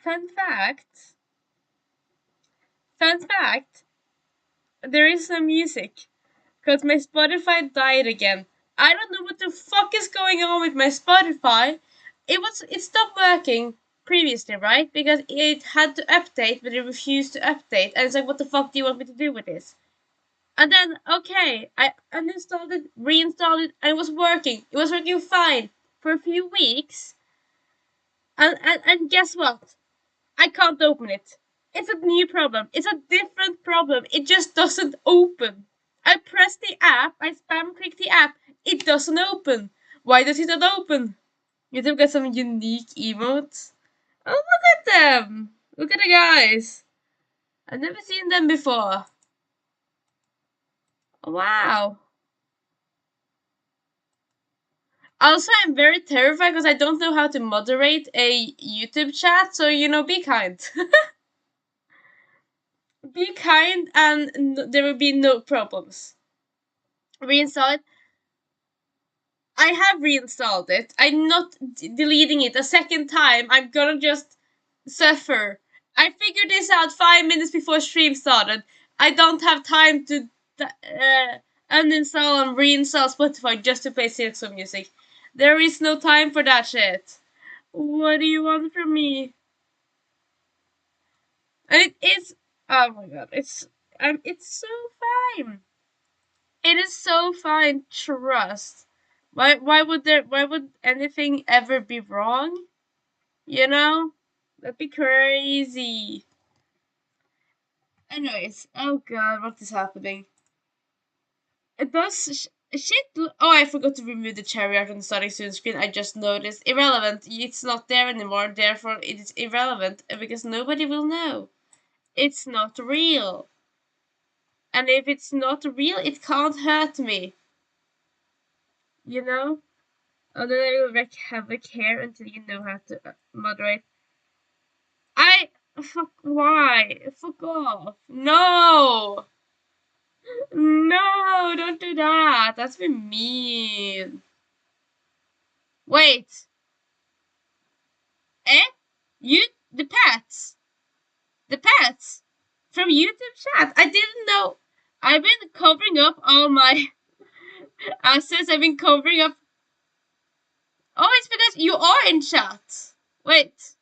Fun fact. Fun fact. There is no music. Because my Spotify died again. I don't know what the fuck is going on with my Spotify. It stopped working previously, right? Because it had to update, but it refused to update. And it's like, what the fuck do you want me to do with this? And then, okay, I uninstalled it, reinstalled it, and it was working. It was working fine for a few weeks. And guess what? I can't open it. It's a new problem. It's a different problem. It just doesn't open. I press the app, I spam click the app, it doesn't open. Why does it not open? YouTube got some unique emotes. Oh, look at them! Look at the guys. I've never seen them before. Wow. Also, I'm very terrified because I don't know how to moderate a YouTube chat, so be kind. Be kind and there will be no problems. Reinstall it. I have reinstalled it. I'm not deleting it a second time. I'm gonna just suffer. I figured this out 5 minutes before stream started. I don't have time to uninstall and reinstall Spotify just to play Silksong music. There is no time for that shit. What do you want from me? And it is. Oh my god! It's so fine. It is so fine. Trust. Why would anything ever be wrong? You know? That'd be crazy. Anyways, oh god, what is happening? It does shit. Oh, I forgot to remove the cherry art on the starting student screen. I just noticed. Irrelevant. It's not there anymore. Therefore, it is irrelevant because nobody will know. It's not real. And if it's not real, it can't hurt me. You know? And then I will wreak havoc here until you know how to moderate. Why? Fuck off. No! No, don't do that. That's be mean. Wait. Eh? The pets. The pets. From YouTube chat. I didn't know. I've been covering up all my assets. I've been covering up. Oh, it's because you are in chat. Wait.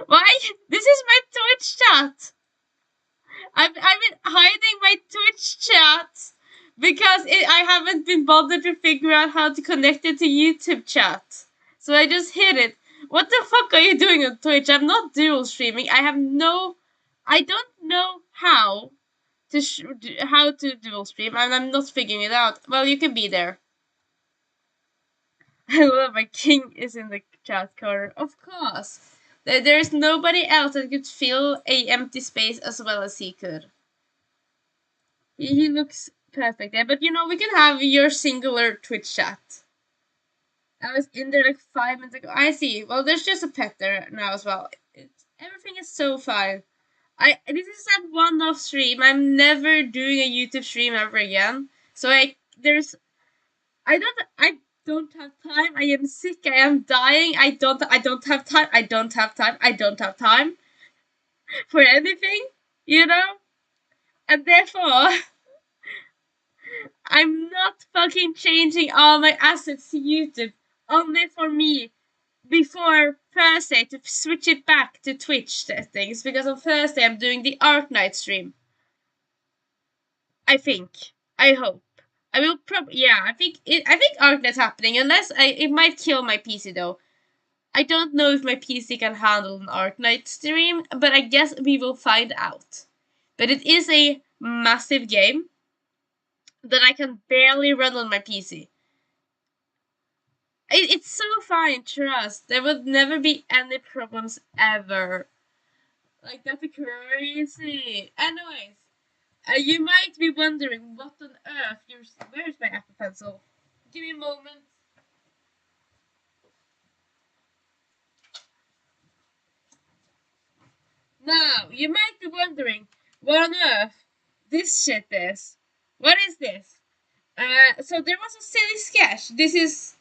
Why? This is my Twitch chat. I've been hiding my Twitch chat because I haven't been bothered to figure out how to connect it to YouTube chat. So I just hid it. What the fuck are you doing on Twitch? I'm not dual streaming. I don't know how to dual stream, and I'm not figuring it out. Well, you can be there. I love my king is in the chat corner. Of course. There's nobody else that could fill a empty space as well as he could. He looks perfect there, but we can have your singular Twitch chat. I was in there like 5 minutes ago. I see. Well, there's just a pet there now as well. Everything is so fine. This is a one-off stream. I'm never doing a YouTube stream ever again. So I don't have time. I am sick. I am dying. I don't have time. I don't have time. I don't have time for anything, And therefore I'm not fucking changing all my assets to YouTube only for me before Thursday to switch it back to Twitch settings because on Thursday I'm doing the Art Night stream. I think. I hope. I will I think Art Night's happening unless it might kill my PC though. I don't know if my PC can handle an Art Night stream, but I guess we will find out. But it is a massive game that I can barely run on my PC. It's so fine, trust. There would never be any problems ever. Like, that'd be crazy. Anyways, you might be wondering what on earth where's my Apple Pencil? Give me a moment. Now, you might be wondering what on earth this shit is. What is this? So there was a silly sketch. This is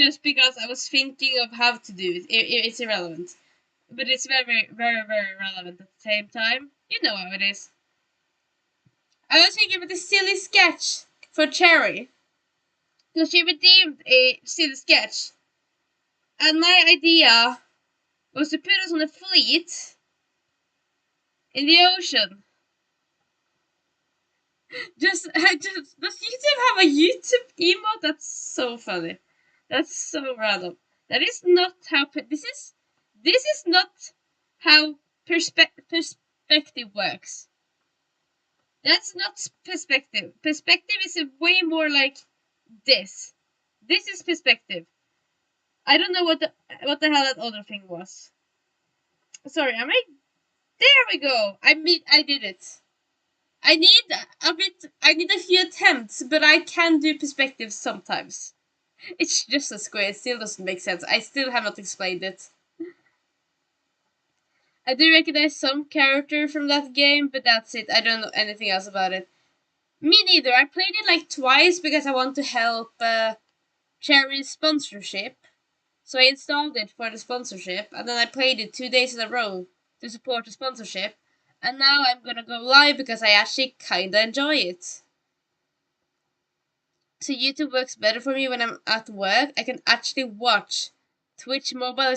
just because I was thinking of how to do it. It's irrelevant. But it's very, very, very relevant at the same time. You know how it is. I was thinking about the silly sketch for Cherry. Because she redeemed a silly sketch. And my idea was to put us on a fleet in the ocean. Does YouTube have a YouTube emote? That's so funny. That's so random. That is not how this is not how perspective works. That's not perspective. Perspective is a way more like this. This is perspective. I don't know what the hell that other thing was. Sorry, am I? There we go. I did it. I need a bit. I need a few attempts, but I can do perspectives sometimes. It's just a square. It still doesn't make sense. I still have not explained it. I do recognize some character from that game, but that's it. I don't know anything else about it. Me neither. I played it like twice because I want to help Cherry's sponsorship. So I installed it for the sponsorship, and then I played it 2 days in a row to support the sponsorship. And now I'm gonna go live because I actually kinda enjoy it. So YouTube works better for me when I'm at work. I can actually watch. Twitch mobile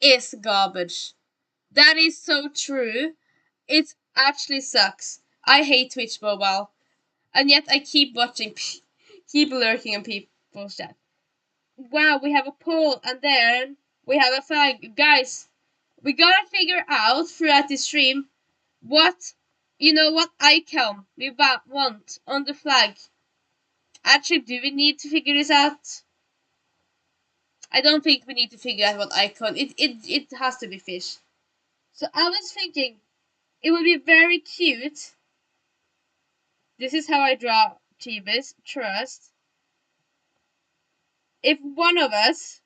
is garbage. That is so true. It actually sucks. I hate Twitch mobile, and yet I keep watching, keep lurking on people's chat. Wow, we have a poll, and then we have a flag, guys. We gotta figure out throughout the stream what what icon we want on the flag. Actually, do we need to figure this out? I don't think we need to figure out what icon. It has to be fish. So I was thinking it would be very cute. This is how I draw Tibus. Trust. If one of us,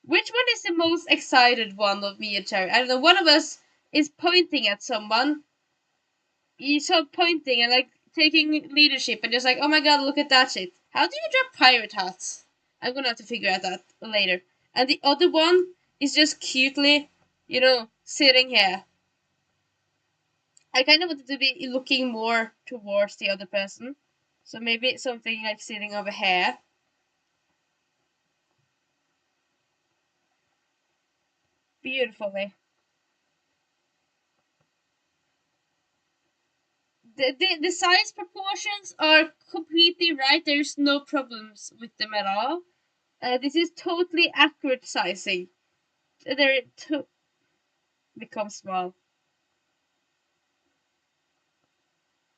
which one is the most excited one of me and Cherry? I don't know. One of us is pointing at someone. You saw pointing and like taking leadership and just like, oh my god, look at that shit. How do you draw pirate hats? I'm gonna have to figure out that later. And the other one is just cutely, sitting here. I kind of wanted to be looking more towards the other person. So maybe something like sitting over here. Beautifully. The size proportions are completely right. There's no problems with them at all. This is totally accurate sizing. They're to become small.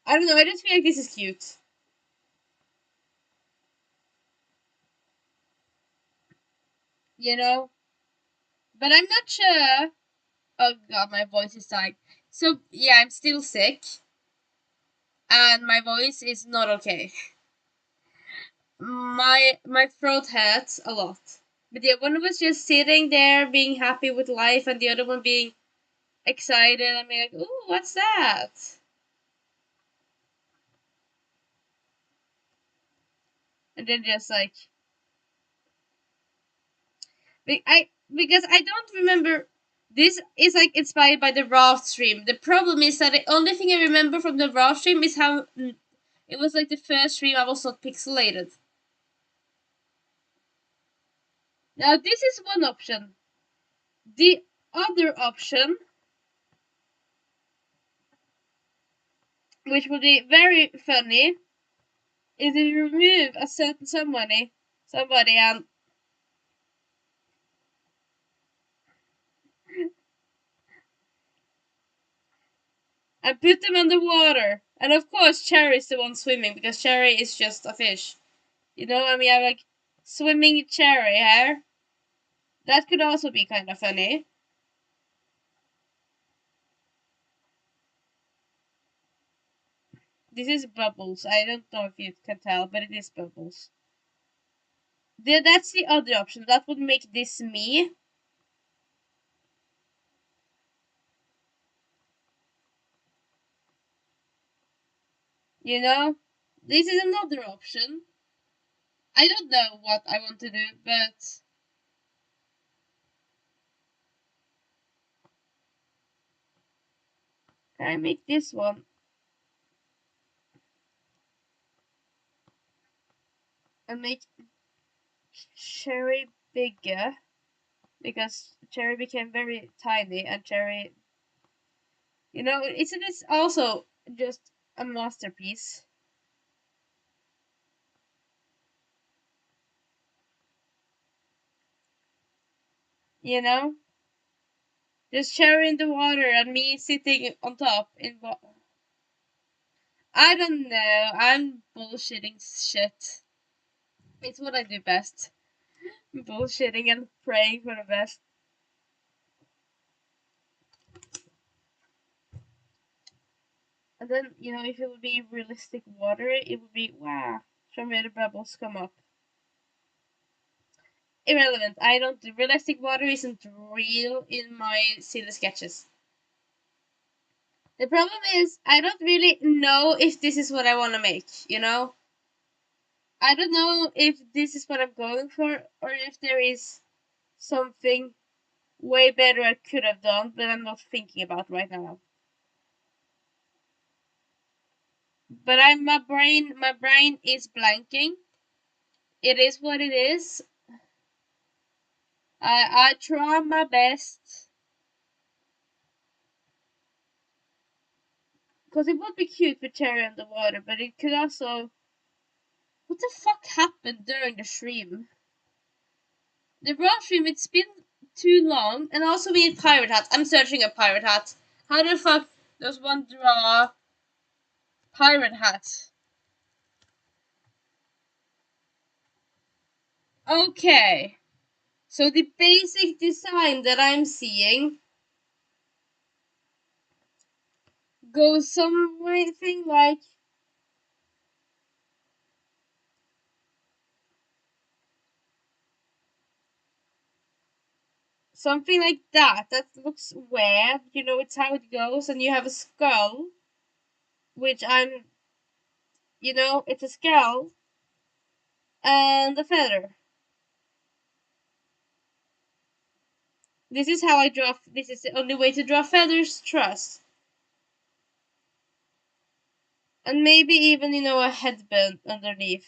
I don't know. I just feel like this is cute. You know, but I'm not sure. Oh god, my voice is dying. So yeah, I'm still sick, and my voice is not okay. My throat hurts a lot. But yeah, one of us just sitting there being happy with life, and the other one being excited and being like, "Ooh, what's that?" And then just like, because I don't remember. This is like inspired by the raw stream. The problem is that the only thing I remember from the raw stream is how it was like the first stream I was not pixelated. Now this is one option. The other option, which would be very funny, is if you remove a certain somebody and put them underwater. And of course, Cherry is the one swimming because Cherry is just a fish. I mean, I'm like swimming Cherry here. That could also be kind of funny. This is Bubbles. I don't know if you can tell, but it is Bubbles. That's the other option. That would make this me. You know? This is another option. I don't know what I want to do, but can I make this one and make cherry bigger? Because cherry became very tiny and cherry, isn't this also just a masterpiece? You know? Just cherry in the water and me sitting on top in I don't know. I'm bullshitting shit. It's what I do best. Bullshitting and praying for the best. And then, if it would be realistic water, it would be, wow, show me the bubbles come up. Irrelevant. I don't do realistic water isn't real in my silly sketches. The problem is I don't really know if this is what I want to make. I don't know if this is what I'm going for or if there is something way better I could have done, but I'm not thinking about right now. But my brain is blanking. It is what it is. I try my best. Because it would be cute with cherry on the water, but it could also. What the fuck happened during the stream? The raw stream, it's been too long, and also we need pirate hats. I'm searching a pirate hat. How the fuck does one draw pirate hat? Okay. So the basic design that I'm seeing goes something like that. That looks weird. It's how it goes. And you have a skull, which it's a skull and a feather. This is how I draw. This is the only way to draw feathers. Trust. And maybe even, a headband underneath.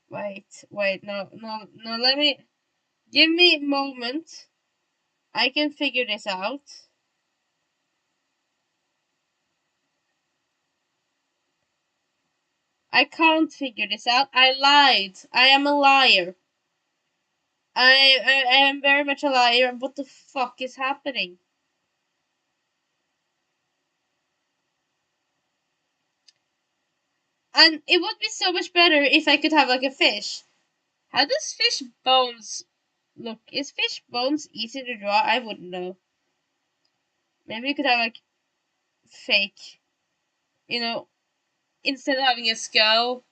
Wait, no, no, no, give me a moment. I can figure this out. I can't figure this out. I lied. I am a liar. I am very much a liar. What the fuck is happening? And it would be so much better if I could have like a fish. How does fish bones look? Is fish bones easy to draw? I wouldn't know. Maybe you could have like fake, you know, instead of having a skull,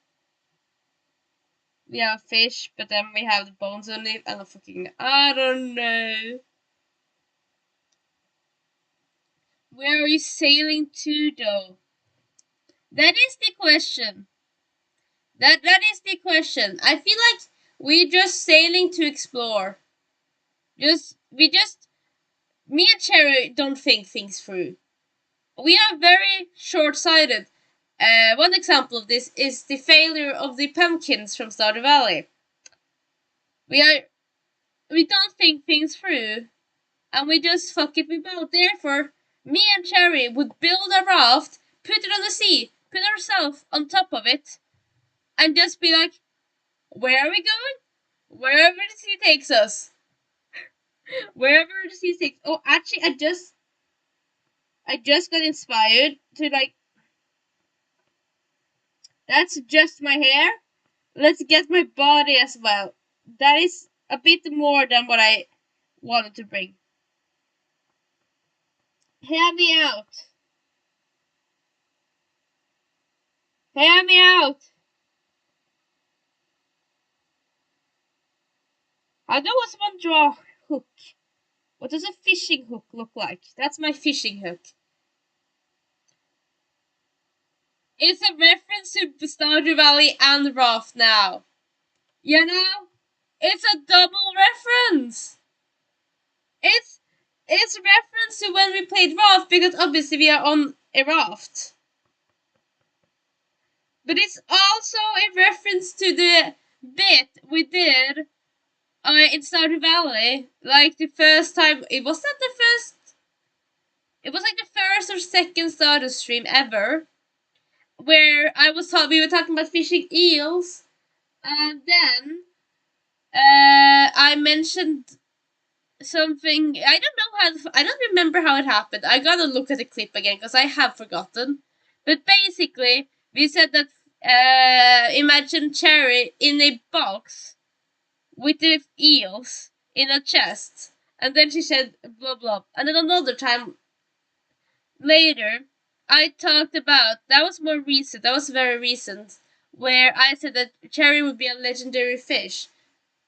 we have fish, but then we have the bones on it, and I don't know. Where are you sailing to, though? That is the question. That is the question. I feel like we're just sailing to explore. Me and Cherry don't think things through. We are very short-sighted. One example of this is the failure of the pumpkins from Stardew Valley. We don't think things through, and we just fuck it about. Therefore, me and Cherry would build a raft, put it on the sea, put ourselves on top of it, and just be like, where are we going? Wherever the sea takes us. Wherever the sea takes. Oh, actually, I just got inspired to That's just my hair. Let's get my body as well. That is a bit more than what I wanted to bring. Hear me out. Hear me out. How does one draw hook? What does a fishing hook look like? That's my fishing hook. It's a reference to Stardew Valley and Raft now. You know? It's a double reference. It's it's reference to when we played Raft because obviously we are on a raft. But it's also a reference to the bit we did in Stardew Valley. Like the first time, it was not the first. It was like the first or second Stardew stream ever, where we were talking about fishing eels, and then I mentioned something. I don't remember how it happened. I gotta look at the clip again because I have forgotten. But basically, we said that imagine Cherry in a box with the eels in a chest, and then she said blah blah. And then another time later, I talked about that was more recent. That was very recent, where I said that Cherry would be a legendary fish,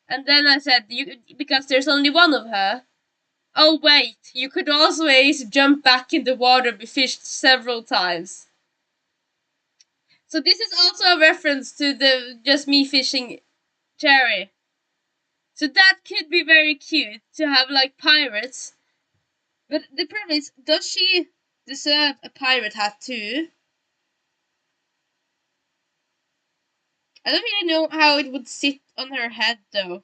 and then I said you because there's only one of her. Oh wait, you could always jump back in the water and be fished several times. So this is also a reference to the just me fishing Cherry. So that could be very cute to have like pirates. But the problem is, does she deserve a pirate hat too? I don't really know how it would sit on her head though.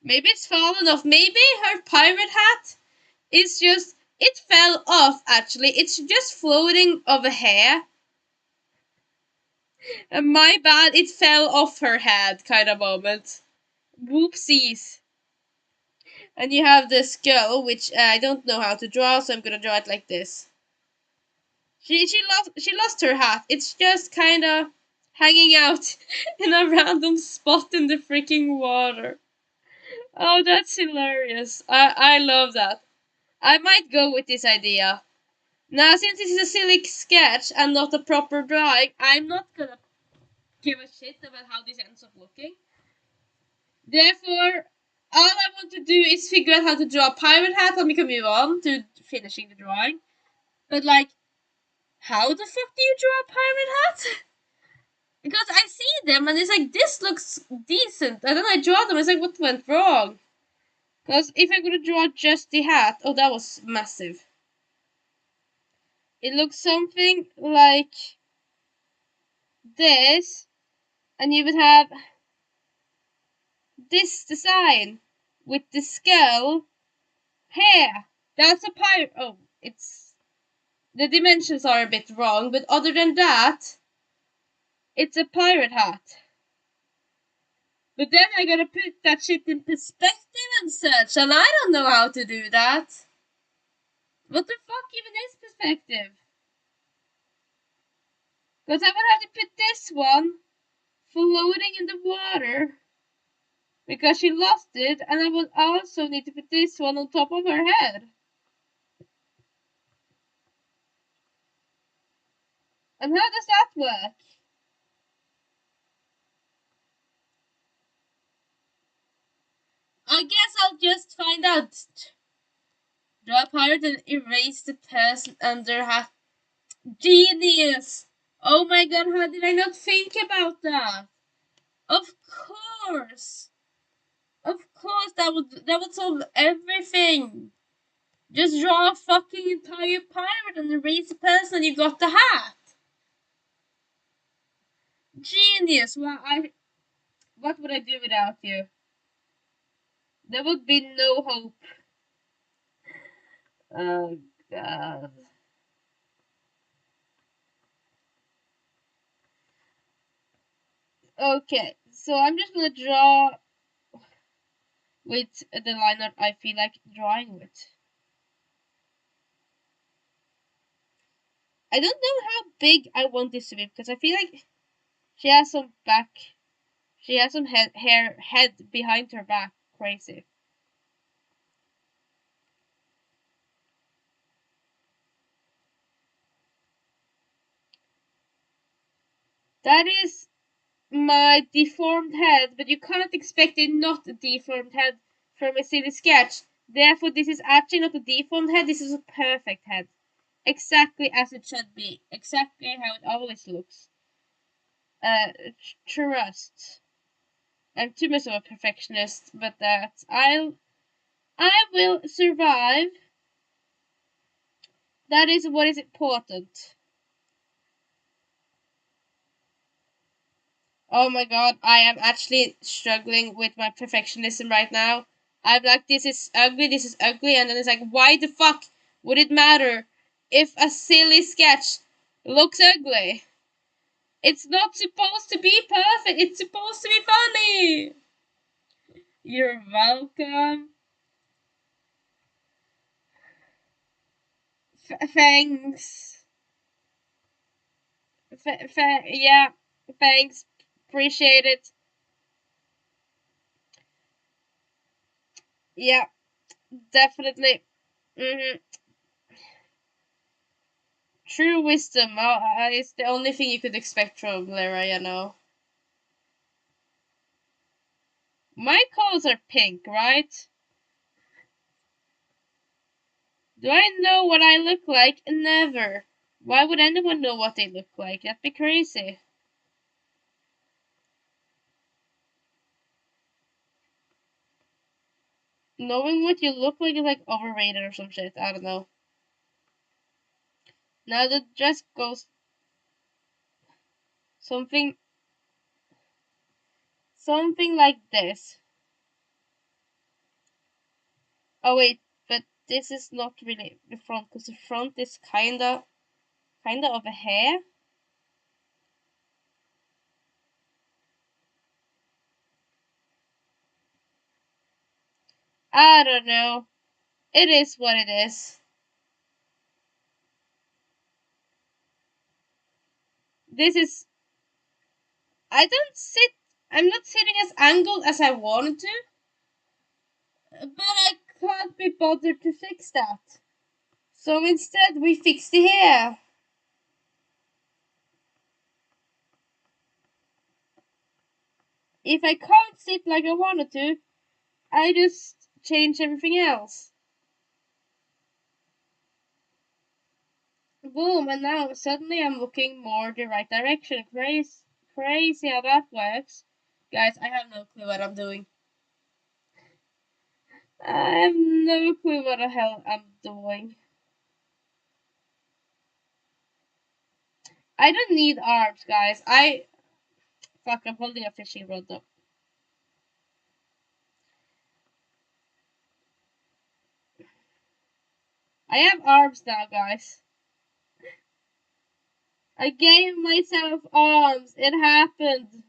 Maybe it's fallen off. Maybe her pirate hat is just it fell off actually. It's just floating over hair. My bad, it fell off her head kind of moment. Whoopsies. And you have the skull, which I don't know how to draw, so I'm gonna draw it like this. She lost her hat. It's just kind of hanging out in a random spot in the freaking water. Oh, that's hilarious. I love that. I might go with this idea. Now, since this is a silly sketch and not a proper drawing, I'm not gonna give a shit about how this ends up looking. Therefore, all I want to do is figure out how to draw a pirate hat and we can move on to finishing the drawing. But like, how the fuck do you draw a pirate hat? Because I see them and it's like, this looks decent. And then I draw them, it's like, what went wrong? Because if I'm gonna draw just the hat, oh, that was massive. It looks something like this, and you would have this design with the skull hair. That's a pirate. Oh, it's the dimensions are a bit wrong, but other than that, it's a pirate hat. But then I gotta put that shit in perspective and such, and I don't know how to do that. What the fuck even is perspective? Because I would have to put this one floating in the water because she lost it, and I would also need to put this one on top of her head. And how does that work? I guess I'll just find out. Draw a pirate and erase the person under hat. Genius! Oh my god, how did I not think about that? Of course! Of course, that would solve everything. Just draw a fucking entire pirate and erase the person and you got the hat. Genius! What would I do without you? There would be no hope. Oh god. Okay, so I'm just gonna draw with the line that I feel like drawing with. I don't know how big I want this to be because I feel like she has some back. She has some head behind her back. Crazy. That is my deformed head, but you can't expect a not deformed head from a silly sketch. Therefore, this is actually not a deformed head. This is a perfect head. exactly as it should be, exactly how it always looks. Uh, Trust. I'm too much of a perfectionist, but that I will survive. That is what is important. Oh my god, I am actually struggling with my perfectionism right now. I'm like, this is ugly, and then it's like, why the fuck would it matter if a silly sketch looks ugly? It's not supposed to be perfect, it's supposed to be funny! You're welcome. Thanks. Yeah, thanks. Appreciate it. Yeah, definitely. Hmm. True wisdom is the only thing you could expect from Lara, you know. My colors are pink, right? Do I know what I look like? Never. Why would anyone know what they look like? That'd be crazy. Knowing what you look like is like overrated or some shit. I don't know. Now the dress goes something something like this. Oh wait, but this is not really the front because the front is kinda of a hair. I don't know. It is what it is. This is I don't sit I'm not sitting as angled as I wanted to, but I can't be bothered to fix that. So instead we fix the hair. If I can't sit like I wanted to, I just change everything else. Boom, and now suddenly I'm looking more the right direction. Crazy how that works. Guys, I have no clue what I'm doing. I have no clue what the hell I'm doing. I don't need arms, guys. Fuck, I'm holding a fishing rod though. I have arms now, guys. I gave myself arms. It happened.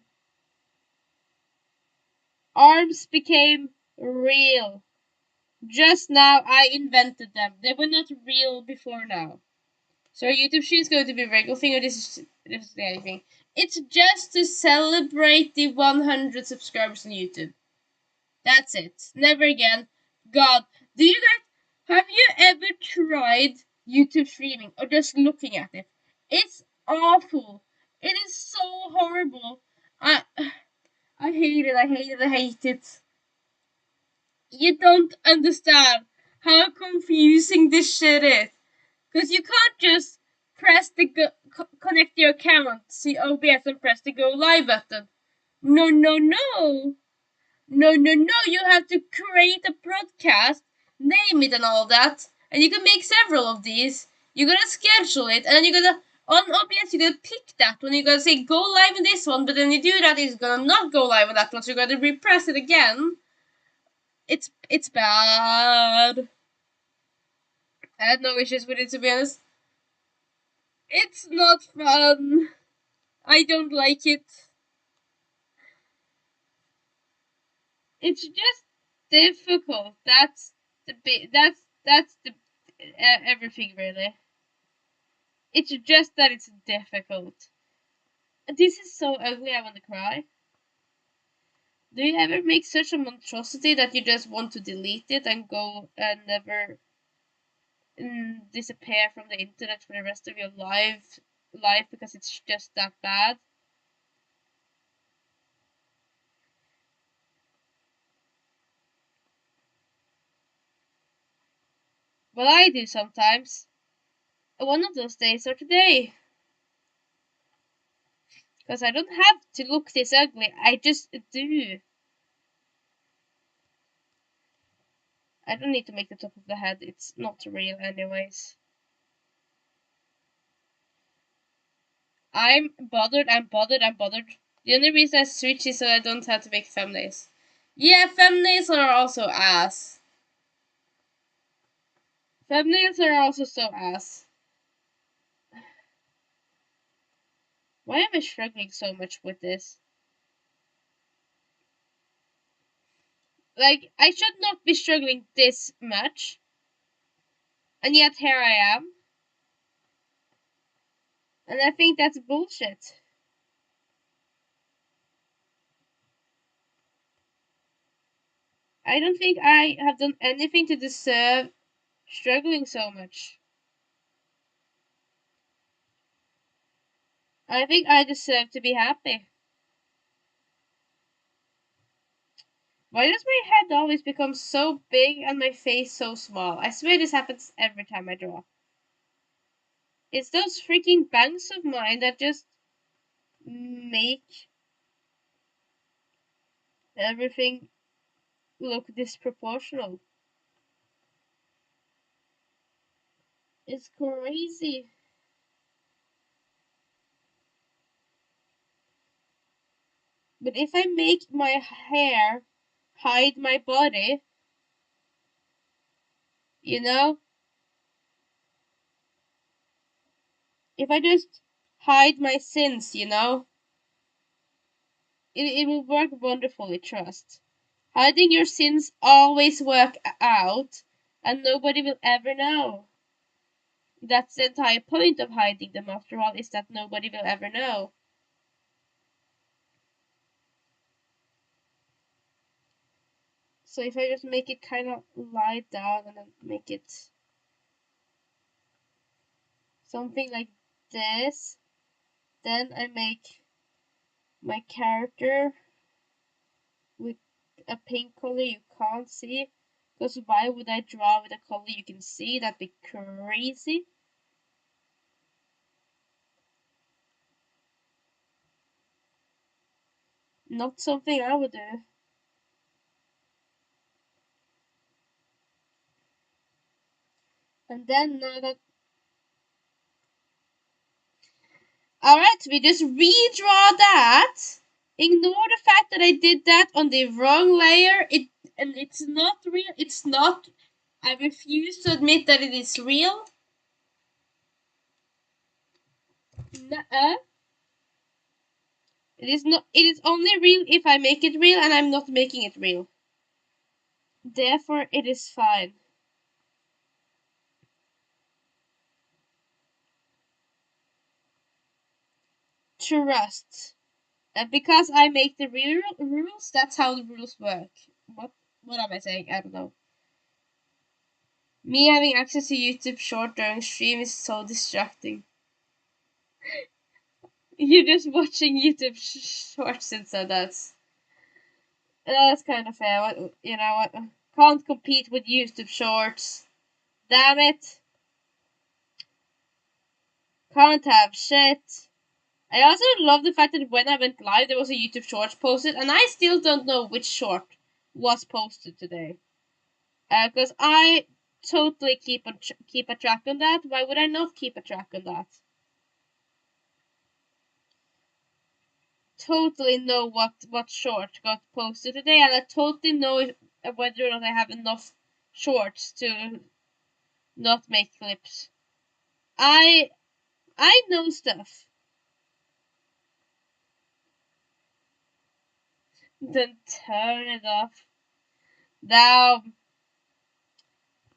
Arms became real. Just now I invented them. They were not real before now. So our YouTube stream is going to be a regular thing, or this is the anything. It's just to celebrate the 100 subscribers on YouTube. That's it. Never again. God, do you guys have you ever tried YouTube streaming or just looking at it? It's awful. It is so horrible. I I hate it. I hate it. I hate it. You don't understand how confusing this shit is. Because you can't just press the connect your account to OBS and press the go live button. No, no, no. No, no, no. You have to create a broadcast, name it and all that. And you can make several of these. You gotta schedule it, and then you gotta on OBS you gotta pick that one. You gotta say go live in this one, but then you do that, it's gonna not go live on that one, so you gotta repress it again. It's bad. I had no issues with it, to be honest. It's not fun. I don't like it. It's just difficult. That's the everything really. It's just that it's difficult. This is so ugly. I want to cry. Do you ever make such a monstrosity that you just want to delete it and go and never disappear from the internet for the rest of your life because it's just that bad? Well, I do sometimes. One of those days or today. Because I don't have to look this ugly. I just do. I don't need to make the top of the head. It's not real anyways. I'm bothered. The only reason I switch is so I don't have to make thumbnails. Yeah, thumbnails are also ass. Thumbnails are also so ass. Why am I struggling so much with this? Like, I should not be struggling this much. And yet here I am. And I think that's bullshit. I don't think I have done anything to deserve struggling so much. I think I deserve to be happy. Why does my head always become so big and my face so small? I swear this happens every time I draw. It's those freaking bangs of mine that just make everything look disproportional. It's crazy. But if I make my hair hide my body, you know, if I just hide my sins, it will work wonderfully, trust. Hiding your sins always work out, and nobody will ever know. That's the entire point of hiding them, after all, is that nobody will ever know. So if I just make it kind of lie down and then make it something like this, then I make my character with a pink color you can't see. Because why would I draw with a color you can see? That'd be crazy. Not something I would do. And then now that alright, we just redraw that. Ignore the fact that I did that on the wrong layer. It's not real. It's not. I refuse to admit that it is real. Nuh-uh. It is not. It is only real if I make it real, and I'm not making it real. Therefore, it is fine. Trust. Because I make the real rules, that's how the rules work. What am I saying? I don't know. Me having access to YouTube short during stream is so distracting. You're just watching YouTube shorts instead. That's kind of fair. What you know? What can't compete with YouTube shorts. Damn it! Can't have shit. I also love the fact that when I went live, there was a YouTube shorts posted, and I still don't know which short was posted today. Because I totally keep a track on that. Why would I not keep a track on that? Totally know what short got posted today, and I totally know whether or not I have enough shorts to not make clips. I know stuff. Then turn it off. Now,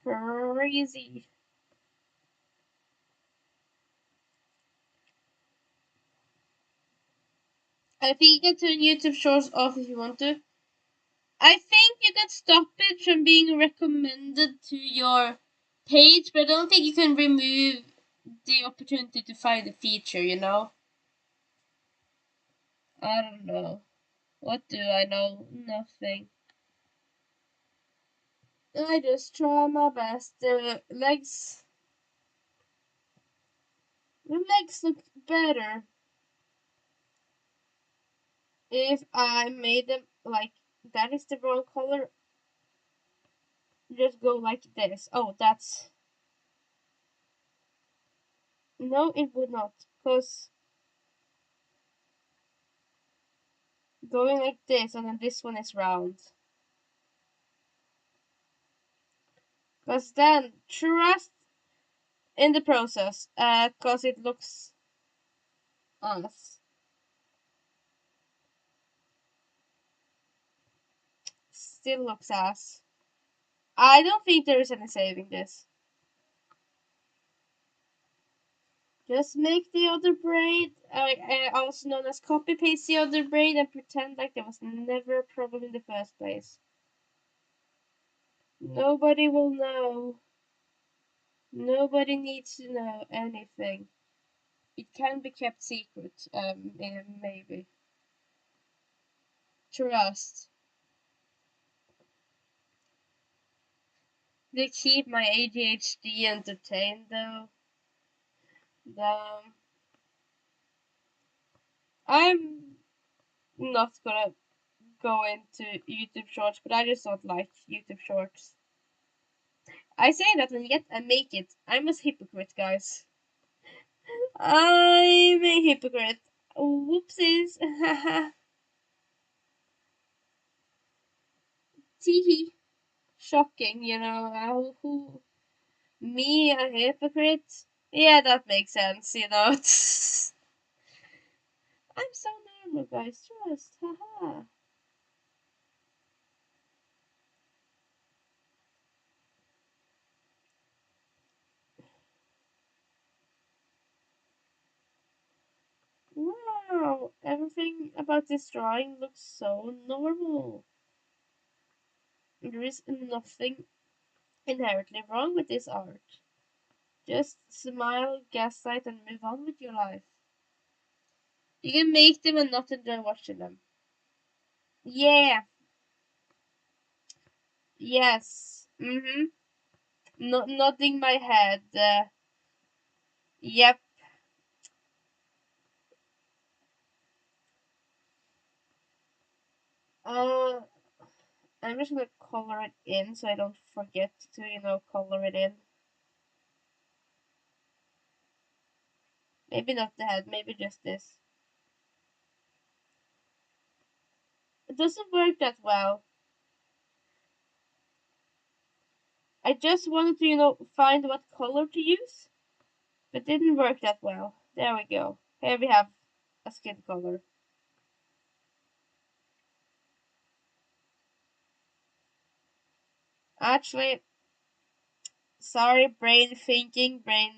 crazy. I think you can turn YouTube Shorts off if you want to. I think you can stop it from being recommended to your page, but I don't think you can remove the opportunity to find the feature, I don't know. What do I know? Nothing. I just try my best. The legs The legs look better if I made them like that is the wrong color. Just go like this. Oh, that's no, it would not, cause going like this and then this one is round. Cause then trust in the process. Cause it looks us still looks ass. I don't think there is any saving this. Just make the other braid, also known as copy paste the other braid and pretend like there was never a problem in the first place. Nobody will know. Nobody needs to know anything. It can be kept secret, maybe. Trust. They keep my ADHD entertained though. Um, I'm not gonna go into YouTube Shorts, but I just don't like YouTube Shorts. I say that and yet I make it. I'm a hypocrite, guys. I'm a hypocrite. Whoopsies. Teehee. Shocking, you know. Who? Me, a hypocrite? Yeah, that makes sense, you know. I'm so normal, guys. Trust. Haha. Wow, everything about this drawing looks so normal. There is nothing inherently wrong with this art. Just smile, gaslight, and move on with your life. You can make them and not enjoy watching them. Yeah, yes. Nodding my head. Yep. Uh, I'm just gonna color it in so I don't forget to, color it in. Maybe not the head, maybe just this. It doesn't work that well. I just wanted to, find what color to use, but didn't work that well. There we go. Here we have a skin color. Actually, sorry, brain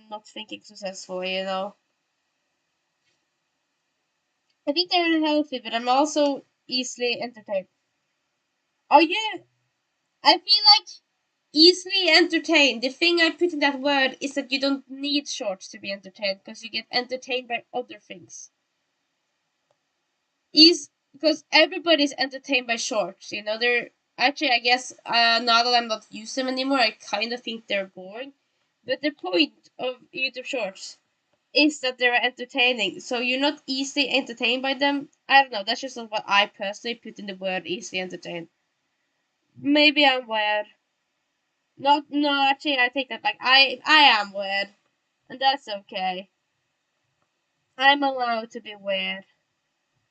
not thinking successfully. I think they're unhealthy, but I'm also easily entertained. Oh yeah, I feel like easily entertained. The thing I put in that word is that you don't need shorts to be entertained because you get entertained by other things. Is because everybody's entertained by shorts. They're actually, I guess, now that I'm not using them anymore, I kind of think they're boring. But the point of YouTube Shorts is that they're entertaining, so you're not easily entertained by them. I don't know. That's just not what I personally put in the word easily entertained. Maybe I'm weird. Not no, actually, I take that back. I am weird, and that's okay. I'm allowed to be weird.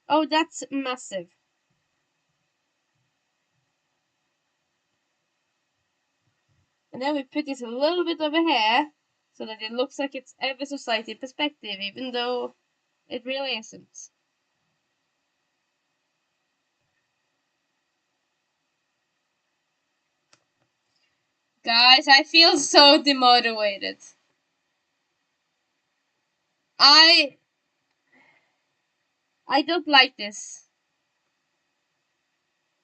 Oh, that's massive. And then we put this a little bit over here so that it looks like it's ever so slightly perspective, even though it really isn't. Guys, I feel so demotivated. I I don't like this.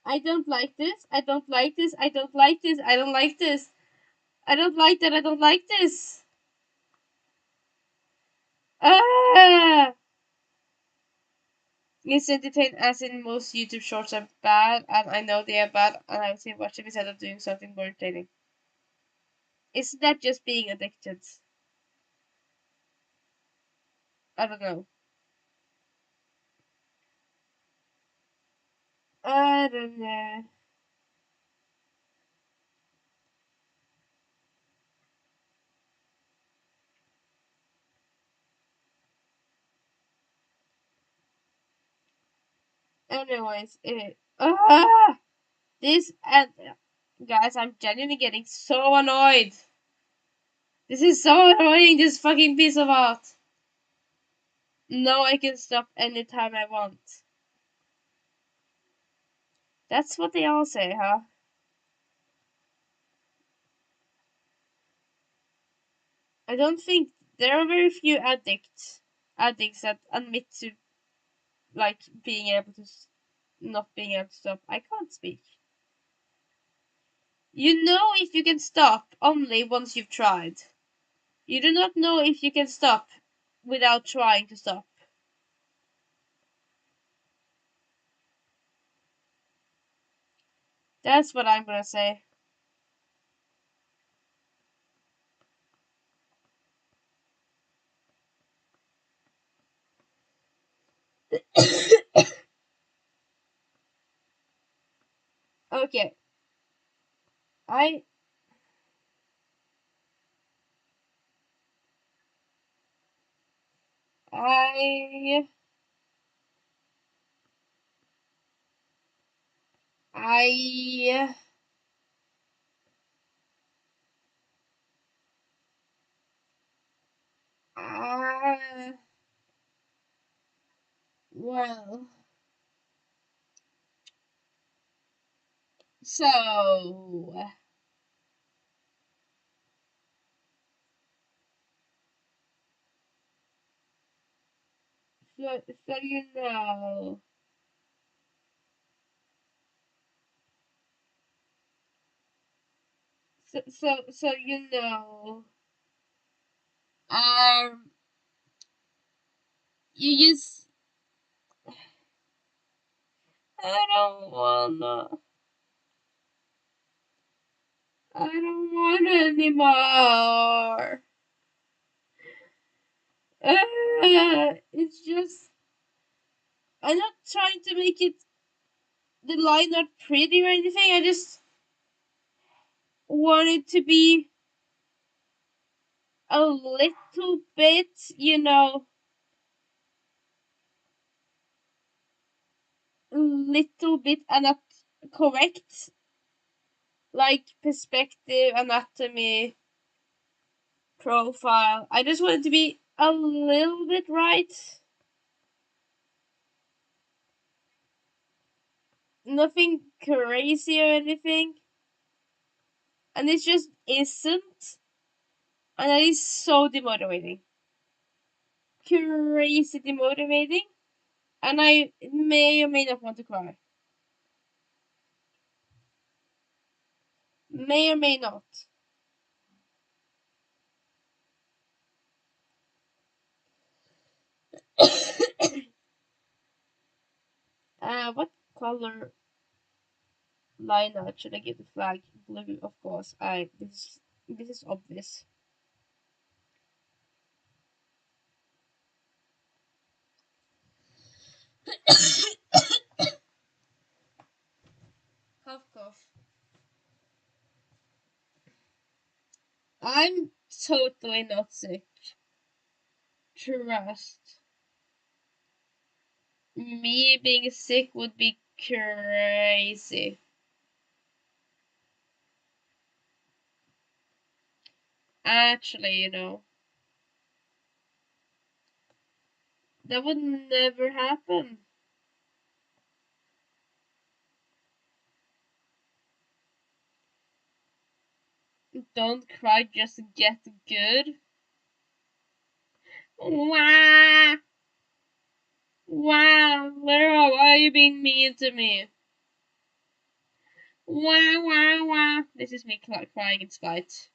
I don't like this. I don't like this. I don't like this. I don't like this. I don't like that. I don't like this. Ah! It's entertained as in most YouTube shorts are bad, and I know they are bad, and I would say watch them instead of doing something more entertaining. Isn't that just being addicted? I don't know. I don't know. Anyways, this and guys, I'm genuinely getting so annoyed. This is so annoying. This fucking piece of art. No, I can stop anytime I want. That's what they all say, huh? I don't think there are very few addicts that admit to like being able to not being able to stop. I can't speak. You know if you can stop only once you've tried. You do not know if you can stop without trying to stop. That's what I'm gonna say. Okay. I I I I well so so you know so you know um you just I don't wanna I don't want anymore. It's just I'm not trying to make it the line not pretty or anything. I just want it to be a little bit, little bit correct, like perspective, anatomy, profile. I just want it to be a little bit right. Nothing crazy or anything. And it just isn't. And that is so demotivating. Crazy demotivating. And I may or may not want to cry. May or may not. What color line art should I give the flag? Blue, of course. This is obvious. Cough cough. I'm totally not sick. Trust. Me being sick would be crazy. Actually, that would never happen. Don't cry, just get good. Wow. Wow, Lara, why are you being mean to me? Wow, wow, wow. This is me crying in spite.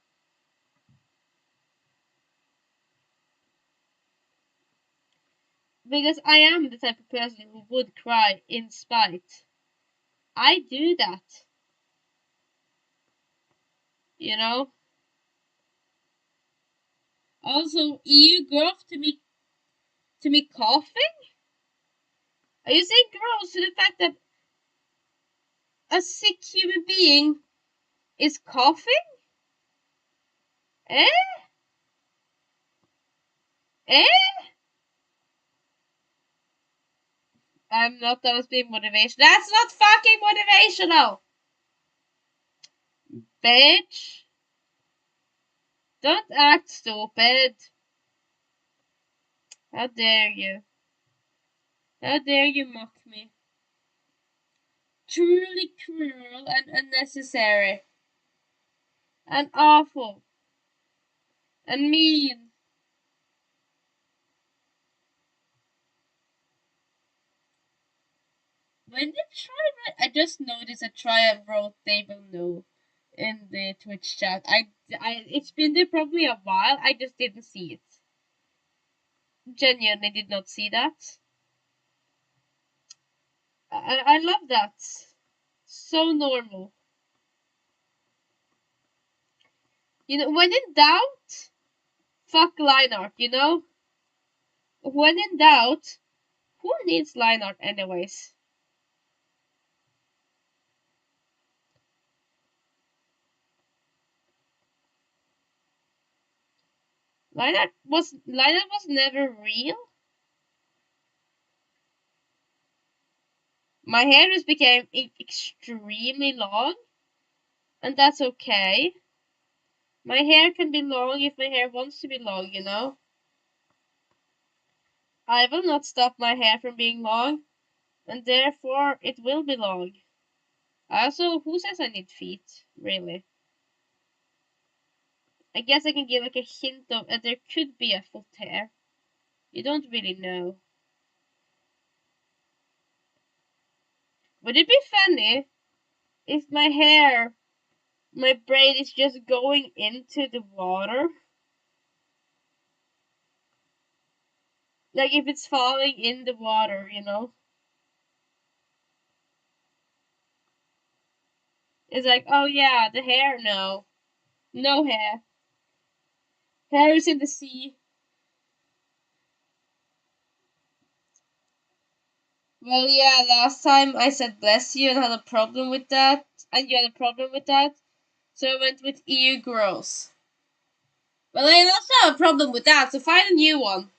Because I am the type of person who would cry in spite. I do that. You know? Also, you go off to me. To me coughing? Are you saying gross to the fact that a sick human being is coughing? Eh? Eh? I'm not those being motivational. That's not fucking motivational! Bitch! Don't act stupid. How dare you? How dare you mock me? Truly cruel and unnecessary. And awful. And mean. When did Try write? I just noticed that Try wrote they will know in the Twitch chat. It's been there probably a while. I just didn't see it. Genuinely did not see that. I love that. So normal. You know, when in doubt, fuck line art, you know? When in doubt, who needs line art anyways? Line art was never real. My hair just became extremely long, and that's okay. My hair can be long if my hair wants to be long, you know? I will not stop my hair from being long, and therefore it will be long. Also, who says I need feet, really? I guess I can give like a hint of there could be a foot hair. You don't really know. Would it be funny if my braid is just going into the water? Like if it's falling in the water, you know? It's like, oh yeah, the hair, no. No hair. Hair is in the sea. Well, yeah, last time I said bless you and had a problem with that, and you had a problem with that, so I went with EU gross. Well, I also have a problem with that, so find a new one.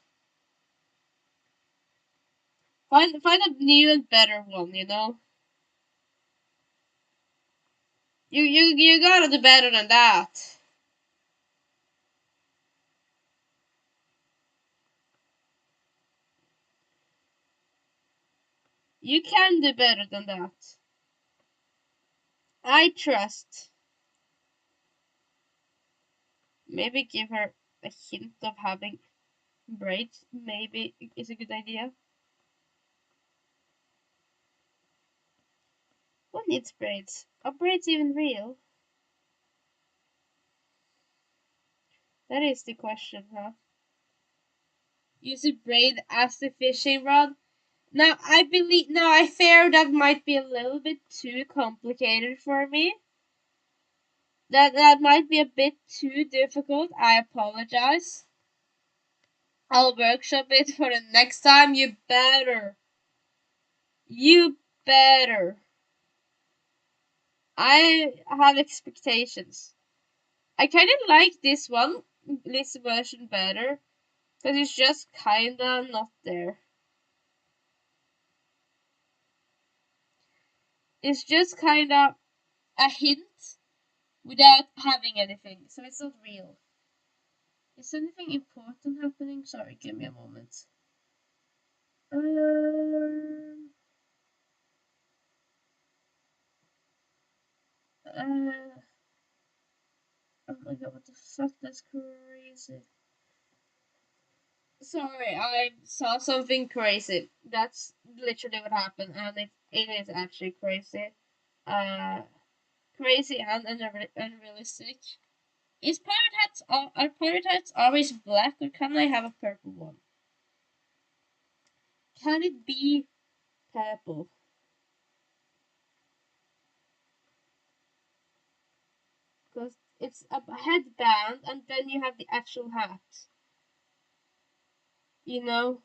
Find a new and better one, you know? You gotta do better than that. You can do better than that. I trust. Maybe give her a hint of having braids. Maybe is a good idea. Who needs braids? Are braids even real? That is the question, huh? Use a braid as the fishing rod. Now I fear that might be a little bit too complicated for me. That might be a bit too difficult. I apologize. I'll workshop it for the next time. You better. You better. I have expectations. I kind of like this version better, because it's just kinda not there. It's just kinda a hint without having anything, so it's not real. Is anything important happening? Sorry, give me a moment. Um, uh, oh my god, what the fuck? That's crazy. Sorry, I saw something crazy. That's literally what happened, and it is actually crazy. Uh, Crazy and unrealistic. Are pirate hats always black, or can I have a purple one? Can it be purple? Because it's a headband, and then you have the actual hat. You know?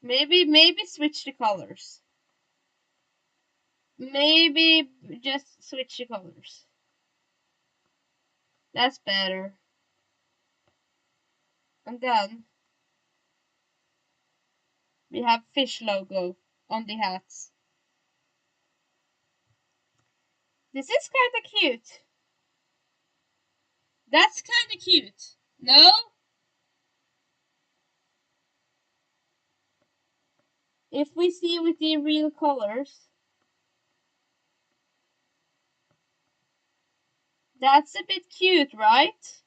Maybe switch the colors. Maybe just switch the colors. That's better. And then we have fish logo on the hats. This is kind of cute. That's kind of cute. No? If we see with the real colors, that's a bit cute, right?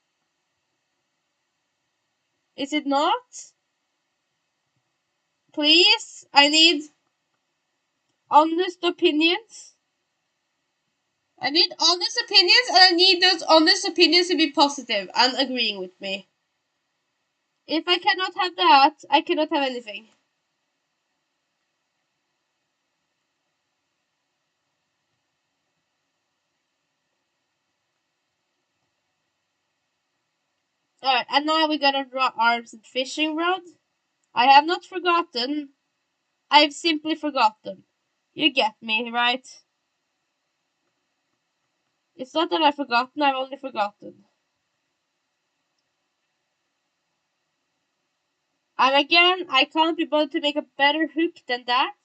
Is it not? Please, I need honest opinions. I need honest opinions, and I need those honest opinions to be positive and agreeing with me. If I cannot have that, I cannot have anything. Alright, and now we're gonna draw arms and fishing rod. I have not forgotten. I've simply forgotten. You get me, right? It's not that I've forgotten, I've only forgotten. And again, I can't be bothered to make a better hook than that.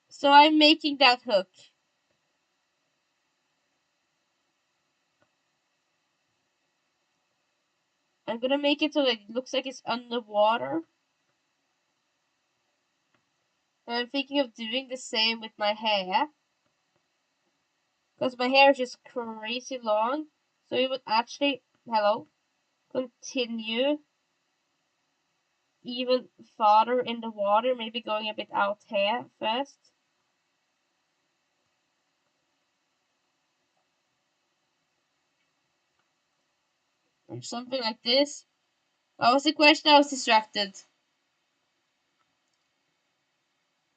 So I'm making that hook. I'm gonna make it so that it looks like it's underwater. And I'm thinking of doing the same with my hair. Because my hair is just crazy long. So it would actually, continue even farther in the water. Maybe going a bit out here first. Or something like this. What was the question? I was distracted.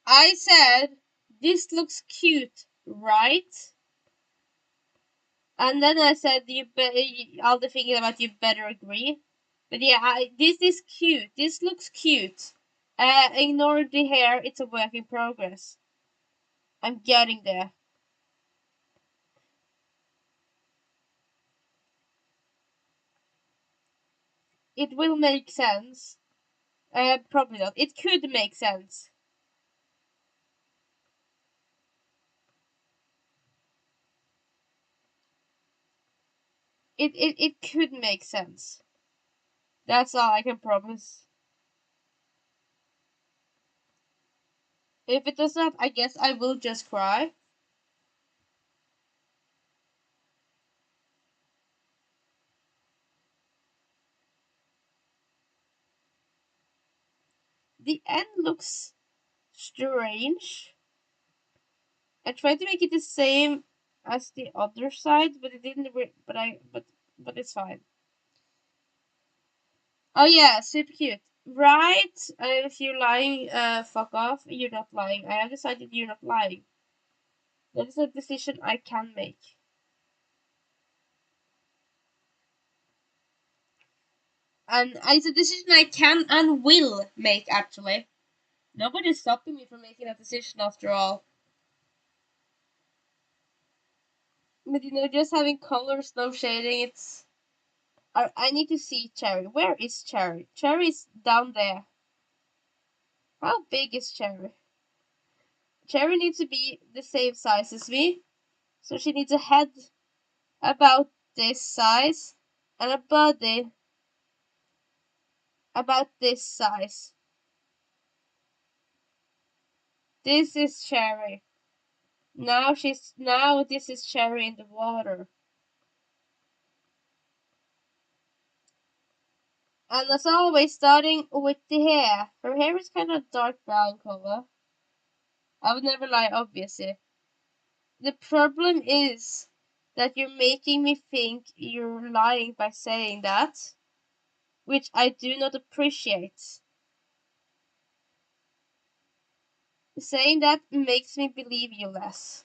I said, this looks cute, right? And then I said, I'll be thinking about you better agree. But yeah, this is cute. This looks cute. Ignore the hair. It's a work in progress. I'm getting there. It will make sense. Probably not. It could make sense. It could make sense. That's all I can promise. If it does not, I guess I will just cry. The end looks strange. I tried to make it the same as the other side, but it didn't. But it's fine. Oh yeah, super cute. Right? If you're lying, fuck off. You're not lying. I have decided you're not lying. That is a decision I can make. And it's a decision I can and will make, actually. Nobody's stopping me from making that decision after all. But just having colors, no shading, it's. I need to see Cherry. Where is Cherry? Cherry's down there. How big is Cherry? Cherry needs to be the same size as me. So she needs a head about this size and a body about this size. This is Cherry. Now this is Cherry in the water. And as always, starting with the hair. Her hair is kind of dark brown color. I would never lie, obviously. The problem is that you're making me think you're lying by saying that, which I do not appreciate. Saying that makes me believe you less.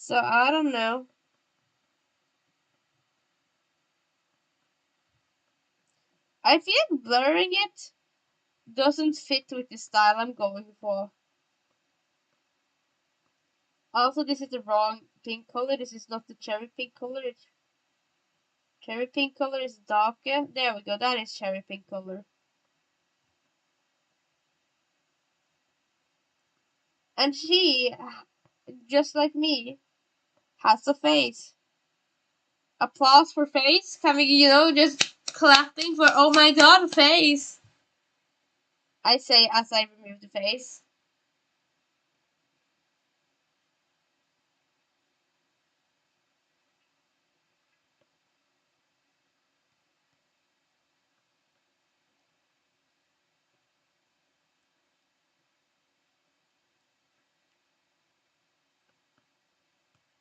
So I don't know. I feel like blurring it doesn't fit with the style I'm going for. Also, this is the wrong pink color. This is not the cherry pink color. Cherry pink color is darker. There we go. That is cherry pink color. And she, just like me, has a face. Applause for face. Can we, just clapping for, oh my god, face. I say as I remove the face.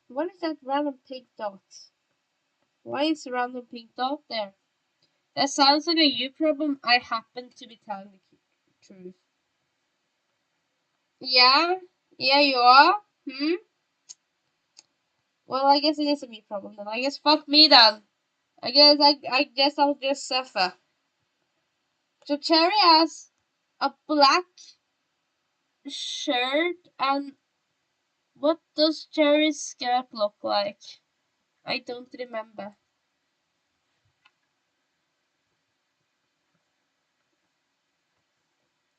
What is that random pink dot? Why is a random pink dot there? That sounds like a you problem. I happen to be telling the truth. Yeah? Yeah, you are? Hmm? Well, I guess it is a me problem then. I guess fuck me then. I guess I'll just suffer. So Cherry has a black shirt, and what does Cherry's skirt look like? I don't remember.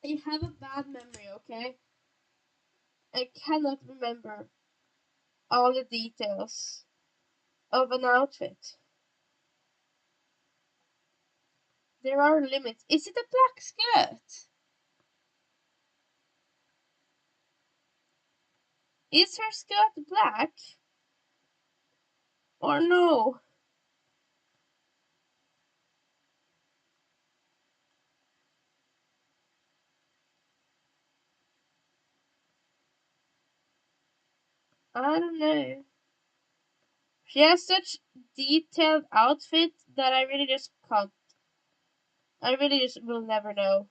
I have a bad memory, okay? I cannot remember all the details of an outfit. There are limits. Is it a black skirt? Is her skirt black? Or no? I don't know. She has such detailed outfit that I really just can't. I really just will never know.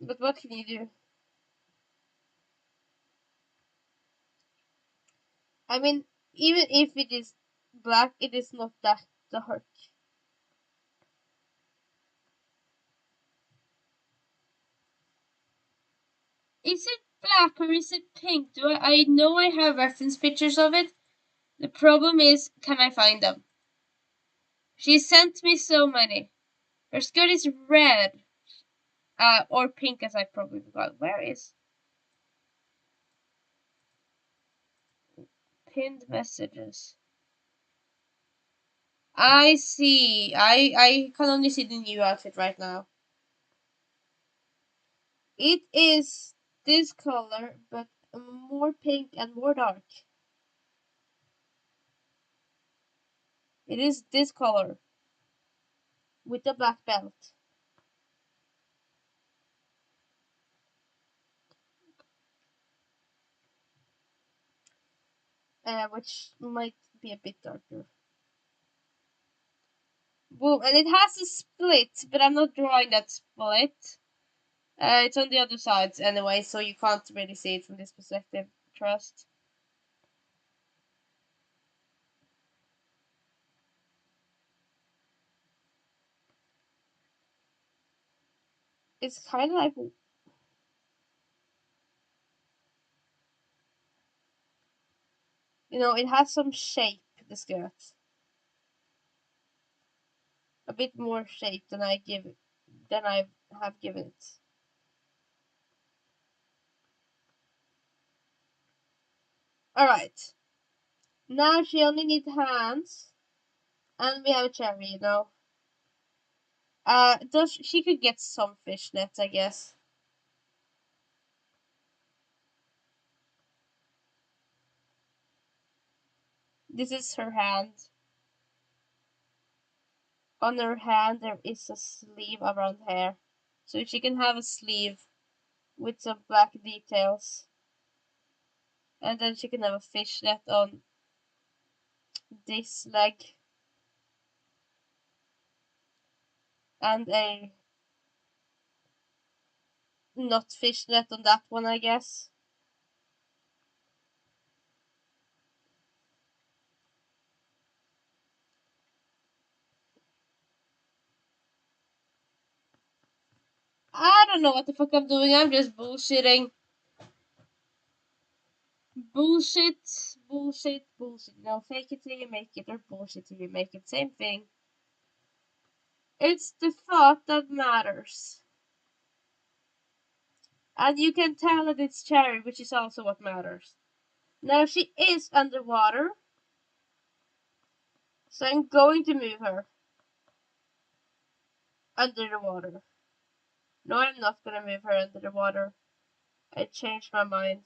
But what can you do? I mean, even if it is black, it is not that dark. Is it black or is it pink? I know I have reference pictures of it. The problem is, can I find them? She sent me so many. Her skirt is red. Or pink, as I probably forgot. Where is pinned messages? I see. I can only see the new outfit right now. It is this color, but more pink and more dark. It is this color with the black belt. Which might be a bit darker. Boom, and it has a split, but I'm not drawing that split. It's on the other sides anyway, so you can't really see it from this perspective. Trust. It's kind of like, it has some shape, the skirt. A bit more shape than I have given it. Alright. Now she only needs hands. And we have a cherry. Does she could get some fishnets, I guess. This is her hand. On her hand there is a sleeve around here. So if she can have a sleeve with some black details. And then she can have a fishnet on this leg. And a not fishnet on that one, I guess. I don't know what the fuck I'm doing. I'm just bullshitting. Bullshit, bullshit, bullshit. No, fake it till you make it, or bullshit till you make it. Same thing. It's the thought that matters. And you can tell that it's Cherry, which is also what matters. Now she is underwater, so I'm going to move her under the water. No, I'm not gonna move her under the water. I changed my mind.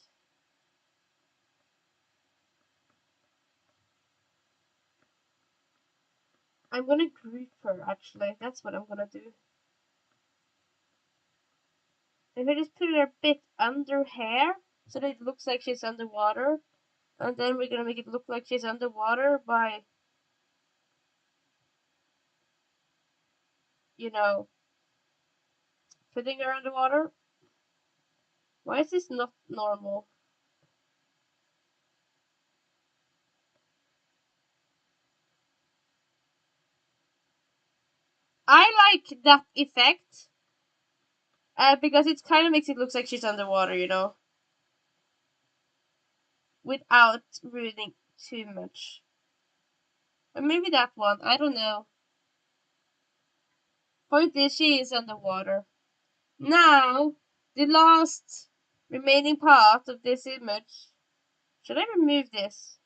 I'm gonna group her, actually. That's what I'm gonna do. If I just put her a bit under here, so that it looks like she's underwater, and then we're gonna make it look like she's underwater by, you know, putting her underwater. Why is this not normal? I like that effect, because it kind of makes it look like she's underwater, you know, without ruining too much. Or maybe that one, I don't know. Point is, she is underwater. Now, the last remaining part of this image. Should I remove this?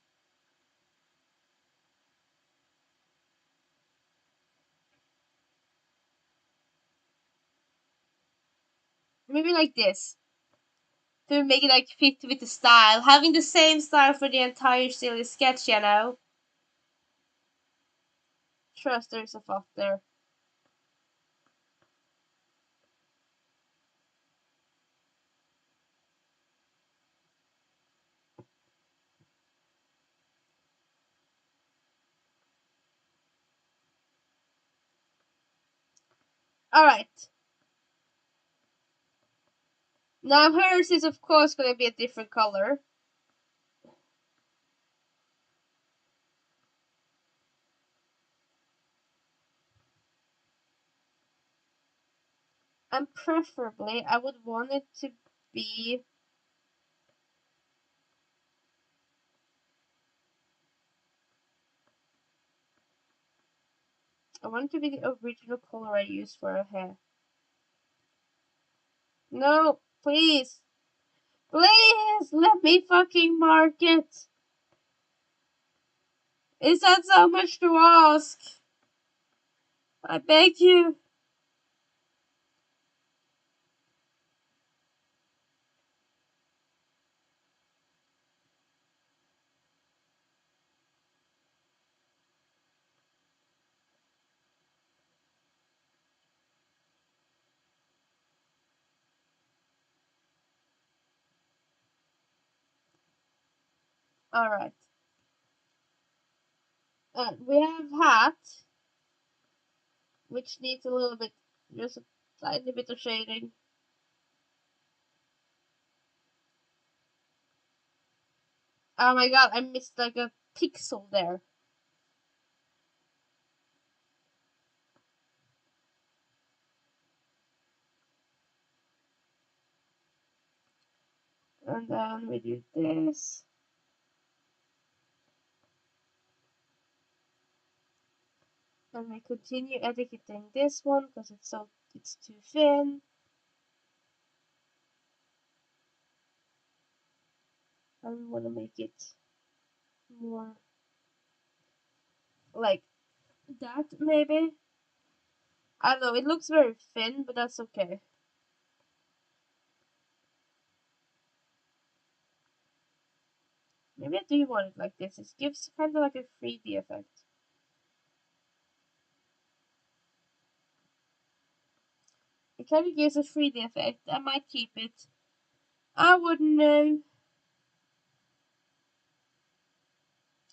Maybe like this. To make it like fit with the style. Having the same style for the entire silly sketch, you know. Trust there's a thought there. Alright. Now hers is of course gonna be a different color. And preferably I would want it to be the original color I used for her hair. No, please. Please let me fucking mark it. Is that so much to ask? I beg you. Alright. We have hat, which needs a little bit, just a tiny bit of shading. Oh my god, I missed like a pixel there. And then we do this. And we continue editing this one because it's too thin. And we want to make it more like that, maybe. I don't know, it looks very thin, but that's okay. Maybe I do want it like this. It gives kind of like a 3D effect. It kind of gives a 3D effect. I might keep it. I wouldn't know.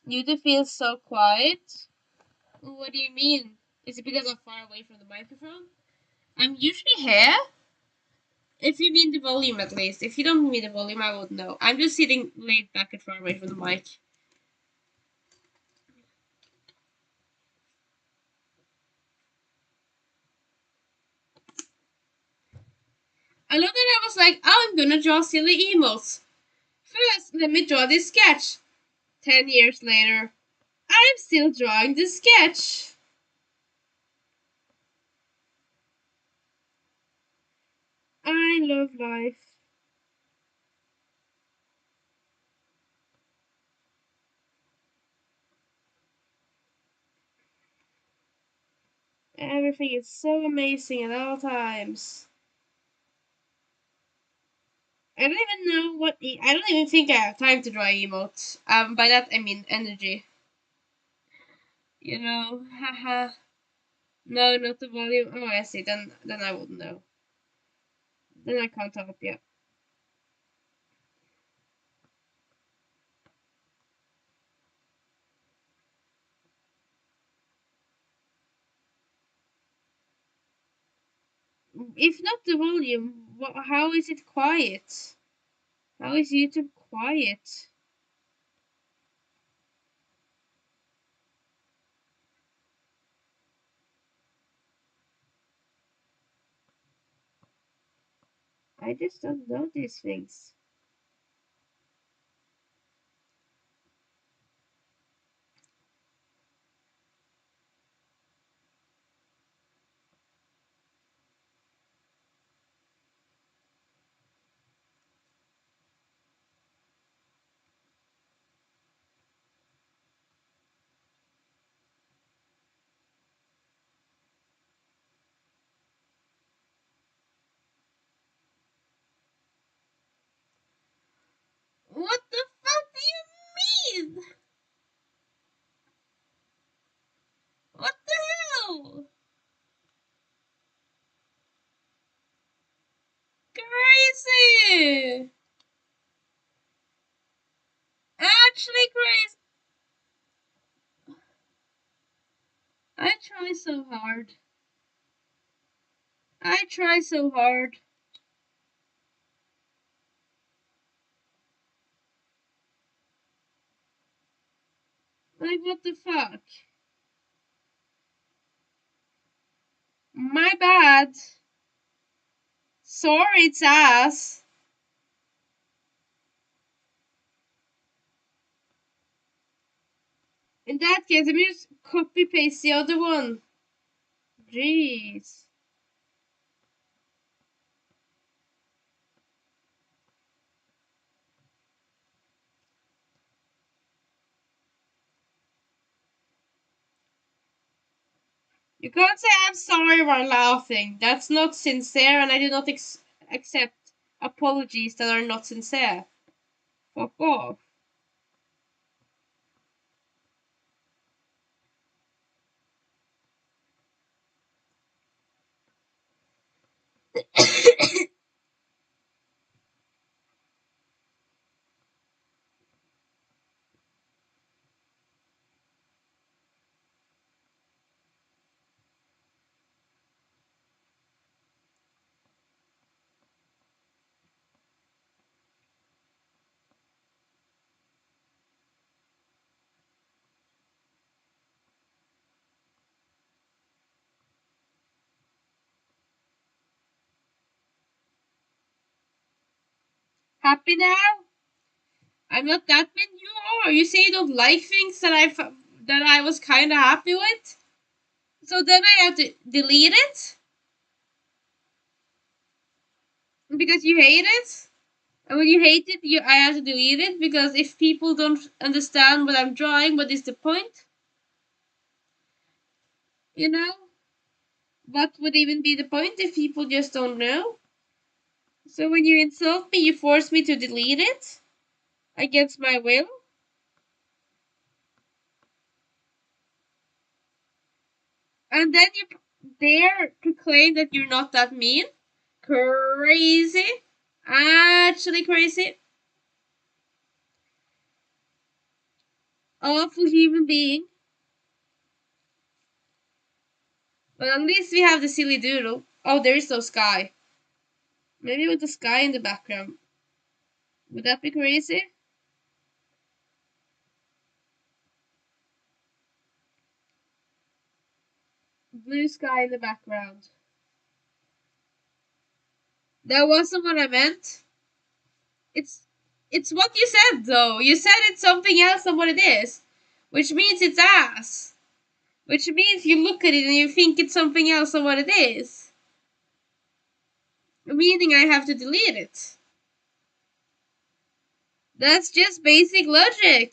You do feel so quiet. What do you mean? Is it because I'm far away from the microphone? I'm usually here. If you mean the volume, at least. If you don't mean the volume, I wouldn't know. I'm just sitting laid back and far away from the mic. I love that I was like, oh, I'm gonna draw silly emotes. First, let me draw this sketch. 10 years later, I'm still drawing the sketch. I love life. Everything is so amazing at all times. I don't even know what. I don't even think I have time to draw emotes. By that I mean energy. Haha. No, not the volume. Oh, I see. Then I wouldn't know. Then I can't help you. If not the volume, how is it quiet? How is YouTube quiet? I just don't know these things. What the fuck do you mean? What the hell? Crazy! Actually crazy. I try so hard. I try so hard. Like, what the fuck? My bad. Sorry, it's ass. In that case, let me just copy paste the other one. Jeez. You can't say I'm sorry while laughing. That's not sincere, and I do not accept apologies that are not sincere. Fuck off. Happy now? I'm not that mean you are. You say you don't like things that I was kind of happy with. So then I have to delete it because you hate it. And when you hate it, I have to delete it because if people don't understand what I'm drawing, what is the point? You know? What would even be the point if people just don't know? So when you insult me, you force me to delete it against my will, and then you dare to claim that you're not that mean. Crazy. Actually crazy. Awful human being. But at least we have the silly doodle. Oh, there is no sky. Maybe with the sky in the background. Would that be crazy? Blue sky in the background. That wasn't what I meant. It's it's what you said though. You said it's something else than what it is. Which means it's ass. Which means you look at it and you think it's something else than what it is. Meaning I have to delete it. That's just basic logic.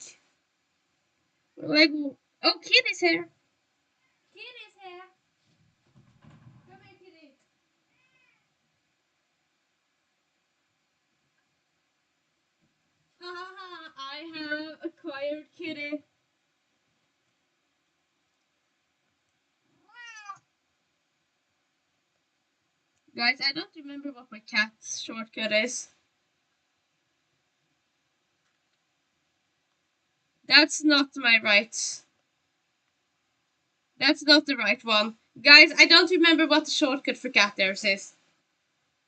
Like, oh, Kitty's here. Kitty's here. Come here, Kitty. Haha, I have acquired Kitty. Guys, I don't remember what my cat's shortcut is. That's not my right. That's not the right one. Guys, I don't remember what the shortcut for cat theirs is.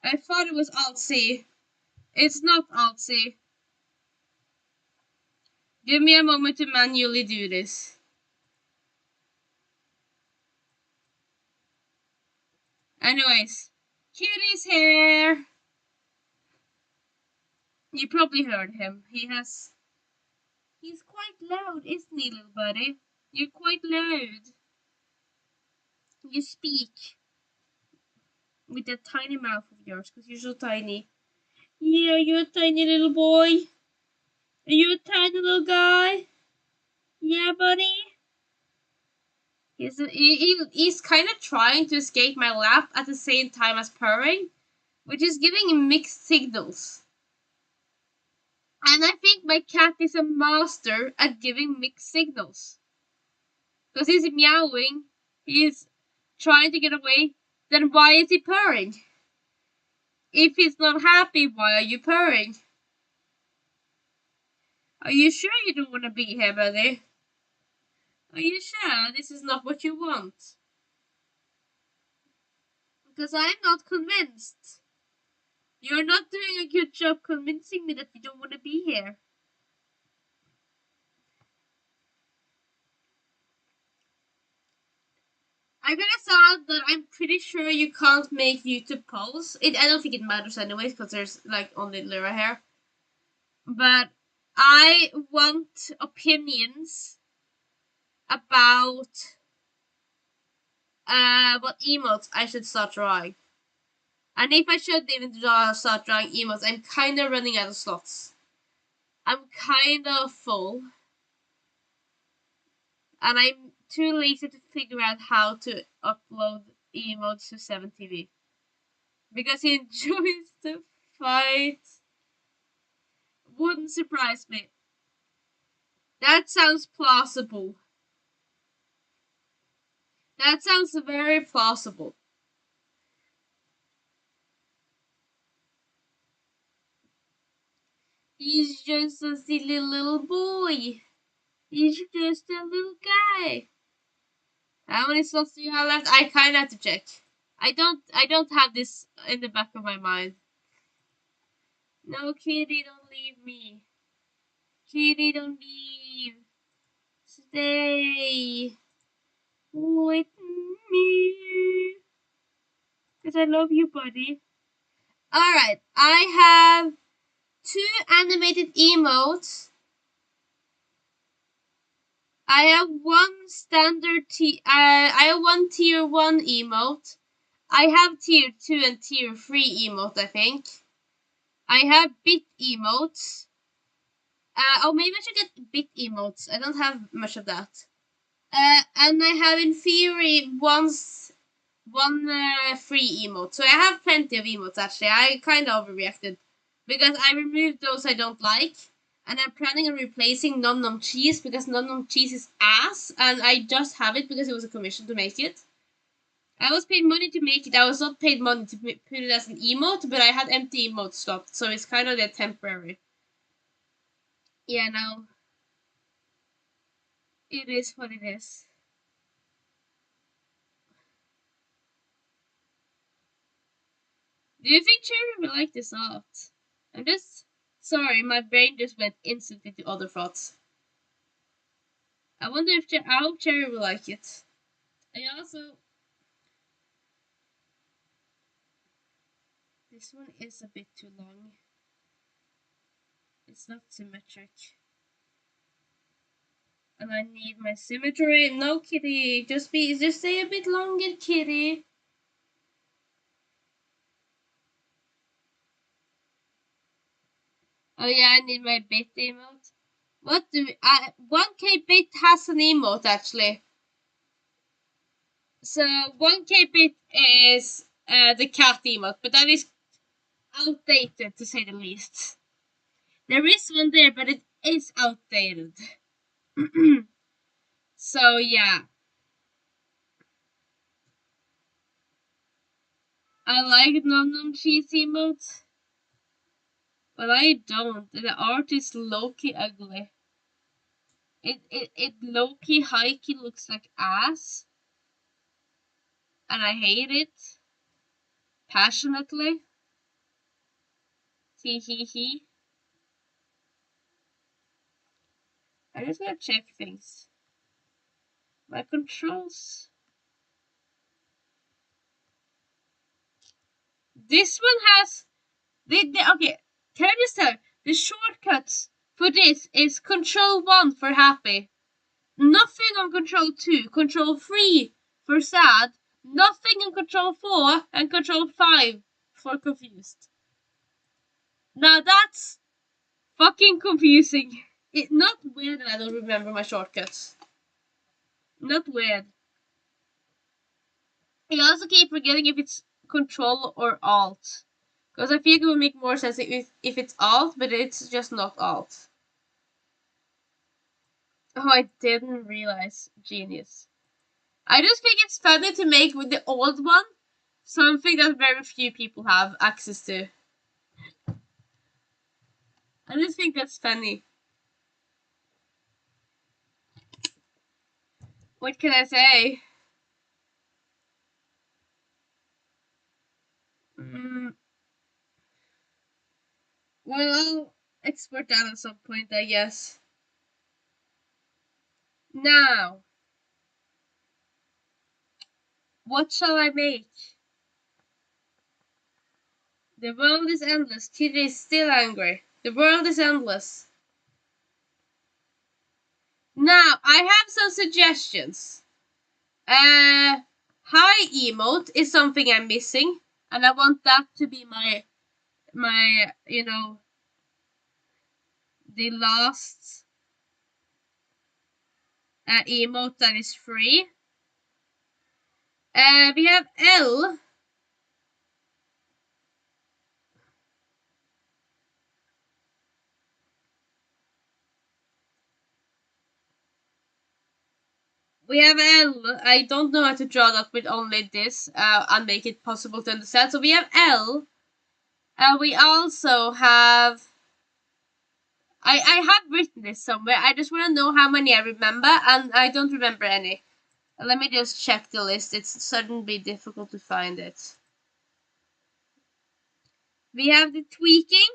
I thought it was Alt-C. It's not Alt-C. Give me a moment to manually do this. Anyways, Kitty's here. You probably heard him. He's quite loud, isn't he, little buddy? You're quite loud. You speak with that tiny mouth of yours, because you're so tiny. Yeah, you're a tiny little boy. Are you a tiny little guy? Yeah, buddy. He's kind of trying to escape my lap at the same time as purring, which is giving him mixed signals. And I think my cat is a master at giving mixed signals. Because he's meowing, he's trying to get away, then why is he purring? If he's not happy, why are you purring? Are you sure you don't want to be here, buddy? Are you sure this is not what you want? Because I'm not convinced. You're not doing a good job convincing me that you don't want to be here. I'm gonna sound that I'm pretty sure you can't make YouTube polls. I don't think it matters anyways, because there's like only Lyra here. But I want opinions about what emotes I should start drawing. And if I should even start drawing emotes, I'm kind of running out of slots. I'm kind of full. And I'm too lazy to figure out how to upload emotes to 7TV. Because he enjoys to fight. Wouldn't surprise me. That sounds plausible. That sounds very plausible. He's just a silly little boy. He's just a little guy. How many slots do you have left? I kinda have to check. I don't have this in the back of my mind. No, Kitty, don't leave me. Kitty, don't leave. Stay with me. Because I love you, buddy. Alright, I have 2 animated emotes. I have one I have one tier 1 emote. I have tier 2 and tier 3 emote, I think. I have bit emotes. Oh, maybe I should get bit emotes. I don't have much of that. And I have in theory one free emote. So I have plenty of emotes actually. I kind of overreacted because I removed those I don't like. And I'm planning on replacing Nom Nom Cheese because Nom Nom Cheese is ass. And I just have it because it was a commission to make it. I was paid money to make it. I was not paid money to put it as an emote, but I had empty emote slots. So it's kind of temporary. Yeah, no. It is what it is. Do you think Cherry will like this art? I'm just sorry, my brain just went instantly to other thoughts. I wonder if I hope Cherry will like it. I also this one is a bit too long. It's not symmetric. And I need my symmetry. No, kitty. Just stay a bit longer, kitty. Oh yeah, I need my bit emote. What do 1K bit has an emote actually. So 1K bit is the cat emote, but that is outdated to say the least. There is one there, but it is outdated. So yeah. I like Nom Nom Cheese emote, but I don't. The art is low-key ugly. It low-key, high-key looks like ass, and I hate it passionately. Hee hee hee. I just gotta check things. My controls. This one has okay. Can I just tell the shortcuts for this is Control 1 for happy, nothing on Control 2, Control 3 for sad, nothing on Control 4, and Control 5 for confused. Now that's fucking confusing. It's not weird that I don't remember my shortcuts. Not weird. I also keep forgetting if it's Control or Alt. Because I feel it would make more sense if it's Alt, but it's just not Alt. Oh, I didn't realize. Genius. I just think it's funny to make with the old one something that very few people have access to. I just think that's funny. What can I say? Well, I'll export that at some point, I guess. Now, what shall I make? The world is endless. TJ is still angry. The world is endless. Now, I have some suggestions. High emote is something I'm missing, and I want that to be my the last emote that is free. We have L. We have L. I don't know how to draw that with only this and make it possible to understand. So we have L. We also have. I have written this somewhere. I just want to know how many I remember, and I don't remember any. Let me just check the list. It's suddenly difficult to find it. We have the tweaking,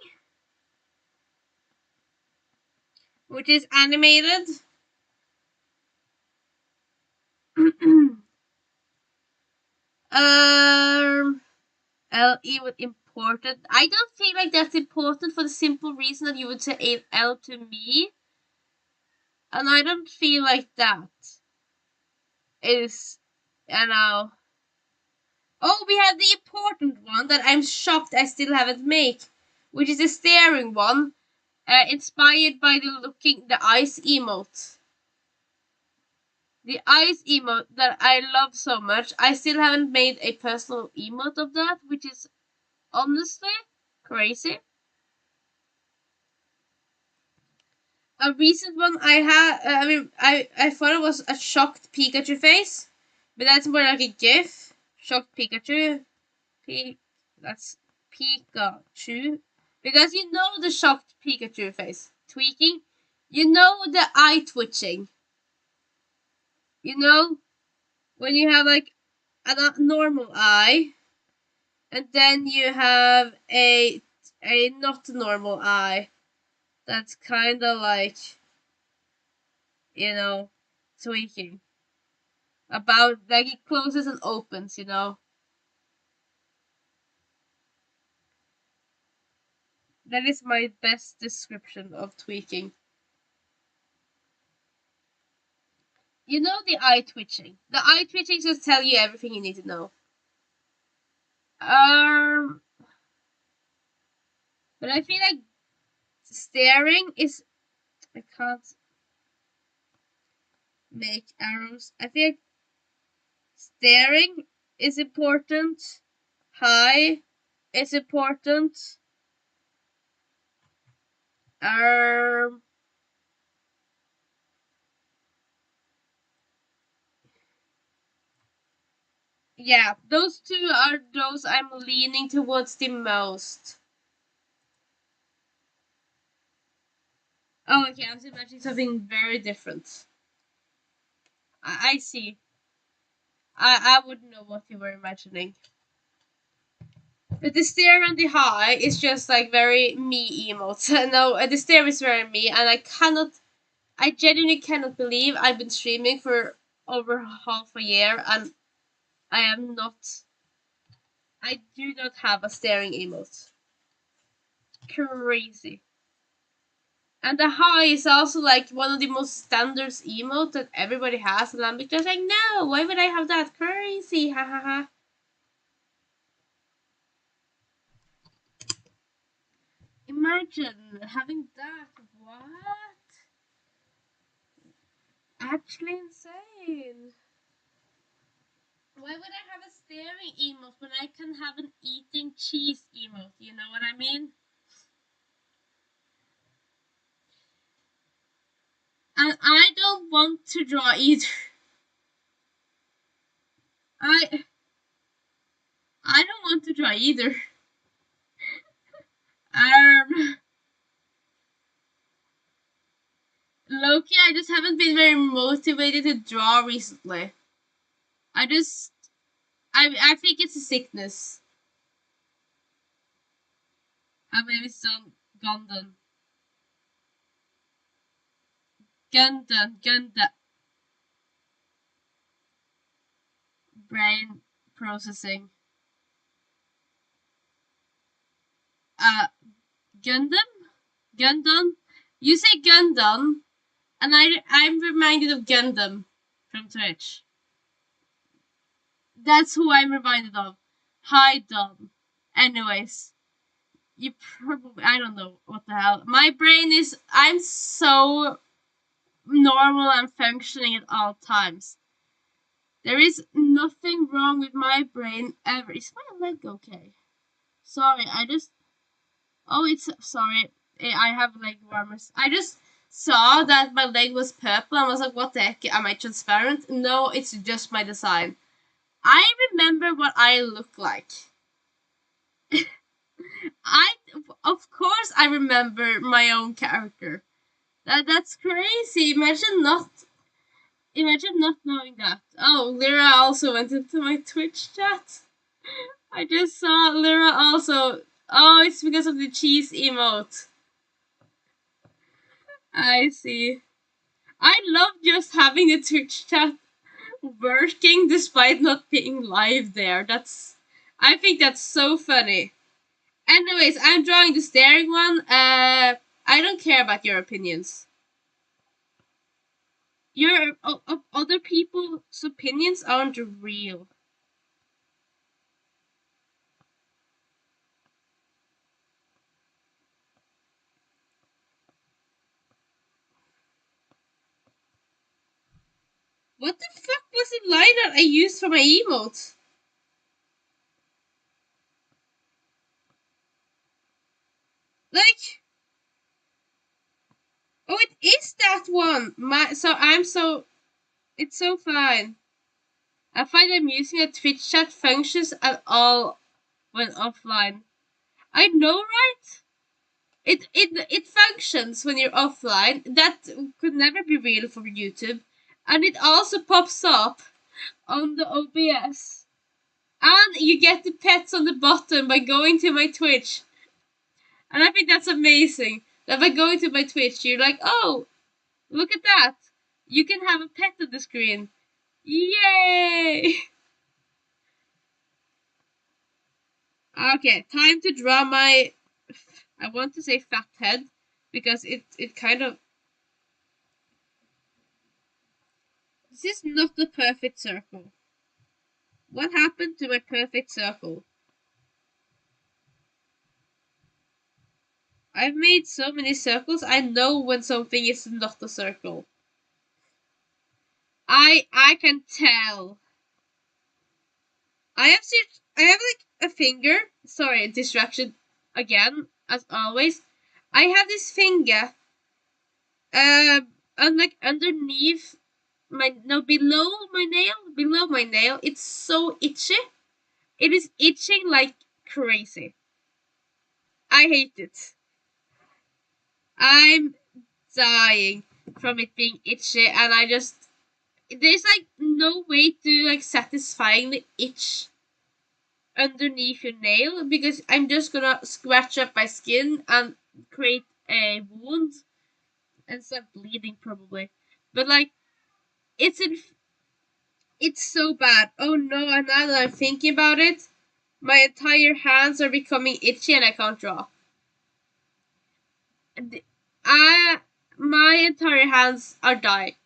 which is animated. LE with important. I don't feel like that's important for the simple reason that you would say L to me. And I don't feel like that is, you know. Oh, we have the important one that I'm shocked I still haven't made, which is the staring one, inspired by the eyes emote. The eyes emote that I love so much. I still haven't made a personal emote of that, which is honestly crazy. A recent one I had, I thought it was a shocked Pikachu face, but that's more like a GIF. Shocked Pikachu. That's Pikachu. Because you know the shocked Pikachu face. Tweaking. You know the eye twitching. You know when you have like a normal eye And then you have a not normal eye that's kind of like, you know, tweaking. About like it closes and opens, you know. That is my best description of tweaking. You know the eye twitching. The eye twitching just tell you everything you need to know. Um, but I feel like staring is. I can't make arrows. I feel like staring is important. High is important. Um, yeah, those two are those I'm leaning towards the most. Oh, okay, I was imagining something very different. I see. I wouldn't know what you were imagining. But the stare and the high is just like very me emotes. No, the stare is very me, and I genuinely cannot believe I've been streaming for over half a year, and I am not, I do not have a staring emote. Crazy. And the high is also like one of the most standard emotes that everybody has, and I'm just like, no, why would I have that? Crazy, ha ha ha. Imagine having that. What? Actually insane. Why would I have a staring emote when I can have an eating cheese emote? You know what I mean? And I don't want to draw either. I I don't want to draw either. Um, Loki, I just haven't been very motivated to draw recently. I just I think it's a sickness. I maybe some Gundam. Gundam. Brain processing. Uh, Gundam? Gundam? You say Gundam, and I'm reminded of Gundam from Twitch. That's who I'm reminded of. Hi, Dom. Anyways, you probably, I don't know what the hell. My brain is, I'm so normal and functioning at all times. There is nothing wrong with my brain ever. Is my leg okay? Sorry, I just, oh, it's, sorry. I have leg warmers. I just saw that my leg was purple and was like, what the heck? Am I transparent? No, it's just my design. I remember what I look like. I, of course, I remember my own character. That's crazy. Imagine not knowing that. Oh, Lyra also went into my Twitch chat. I just saw Lyra also. Oh, it's because of the cheese emote. I see. I love just having the Twitch chat working despite not being live there. I think that's so funny. Anyways, I'm drawing the staring one. I don't care about your opinions. Your other people's opinions aren't real. What the fuck was the line that I used for my emote? Like, oh, it is that one. It's so fine. I find amusing that Twitch chat functions at all when offline. I know, right? It functions when you're offline. That could never be real for YouTube, and it also pops up on the OBS. And you get the pets on the bottom by going to my Twitch. And I think that's amazing. That by going to my Twitch, you're like, oh, look at that. You can have a pet on the screen. Yay! Okay, time to draw my, I want to say fat head, because it kind of, this is not the perfect circle. What happened to my perfect circle? I've made so many circles, I know when something is not a circle. I can tell. I have like a finger. Sorry, distraction again, as always. I have this finger, and like underneath my no below my nail. It's so itchy. It is itching like crazy. I hate it. I'm dying from it being itchy, and I just there's like no way to like satisfying the itch underneath your nail because I'm just gonna scratch up my skin and create a wound and start bleeding probably. But like it's in, it's so bad. Oh no! And now that I'm thinking about it, my entire hands are becoming itchy and I can't draw. I my entire hands are dying.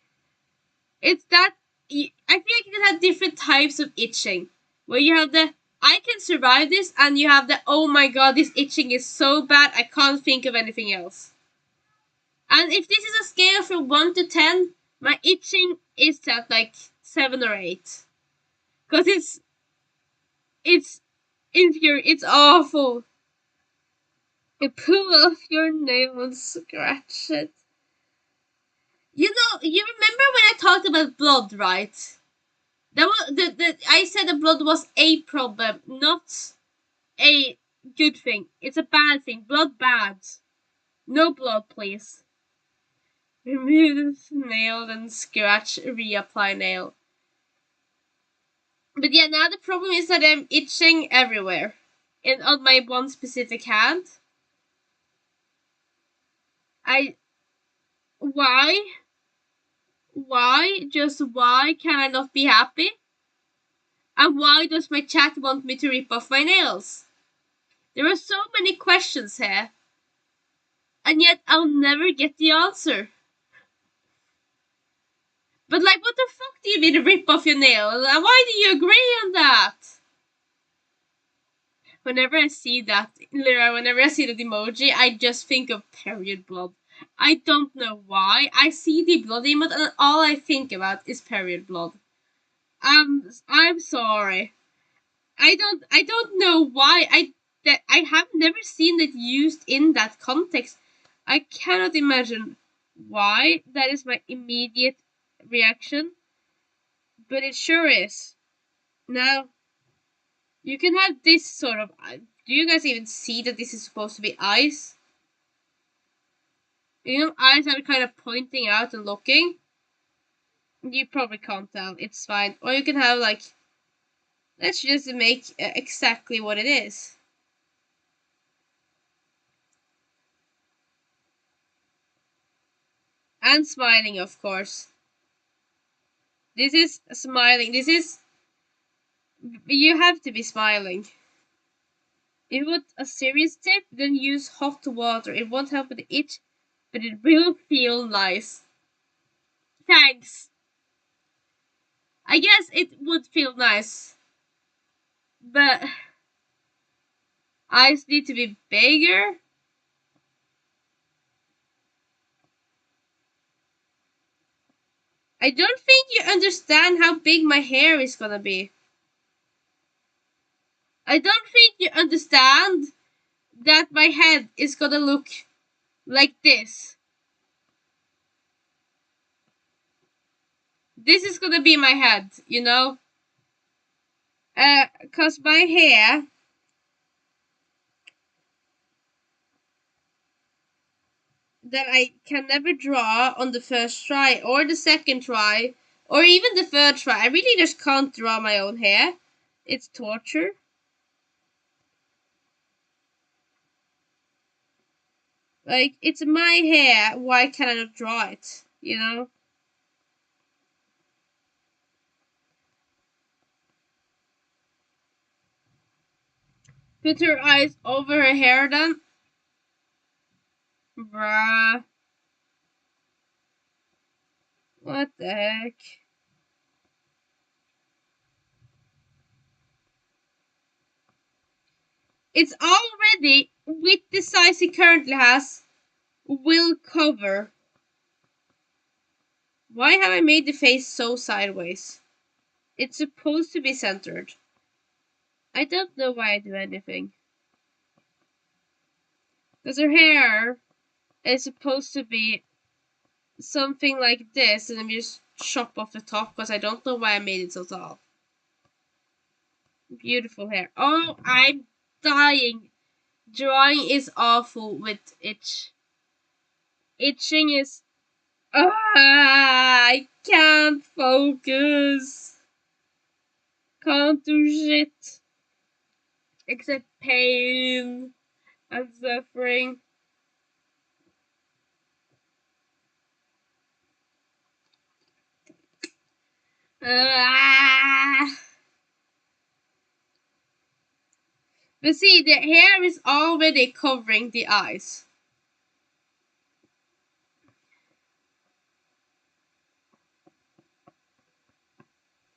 It's that I feel like you can have different types of itching. Where you have the I can survive this, and you have the oh my god, this itching is so bad I can't think of anything else. And if this is a scale from 1 to 10, my itching is at like 7 or 8, cause it's it's awful. You pull off your nail and scratch it. You know, you remember when I talked about blood, right? That was the I said the blood was a problem, not a good thing. It's a bad thing. Blood bad. No blood, please. Remove nail and scratch, reapply nail. But yeah, now the problem is that I'm itching everywhere. And on my one specific hand. I why? Why? Just why can I not be happy? And why does my chat want me to rip off my nails? There are so many questions here. And yet I'll never get the answer. But like, what the fuck do you mean rip off your nail? Why do you agree on that? Whenever I see that, whenever I see that emoji, I just think of period blood. I don't know why. I see the blood emote and all I think about is period blood. I'm sorry. I don't know why. I have never seen it used in that context. I cannot imagine why that is my immediate reaction, but it sure is. Now, you can have this sort of. Do you guys even see that this is supposed to be eyes? You know, eyes are kind of pointing out and looking. You probably can't tell. It's fine. Or you can have like. Let's just make exactly what it is. And smiling, of course. This is smiling. This is. You have to be smiling. If you want a serious tip, then use hot water. It won't help with the itch, but it will feel nice. Thanks. I guess it would feel nice, but eyes need to be bigger. I don't think you understand how big my hair is gonna be. I don't think you understand that my head is gonna look like this. This is gonna be my head, you know? Cause my hair that I can never draw on the first try or the second try or even the third try. I really just can't draw my own hair. It's torture. Like, it's my hair, why can I not draw it? You know? Put her eyes over her hair then. Bruh. What the heck? It's already, with the size it currently has, will cover. Why have I made the face so sideways? It's supposed to be centered. I don't know why I do anything. Because her hair is supposed to be something like this, and then you just chop off the top, because I don't know why I made it so tall. Beautiful hair. Oh, I'm dying. Drawing is awful with itch. Itching is... I can't focus. Can't do shit. Except pain and suffering. Ah. But see, the hair is already covering the eyes.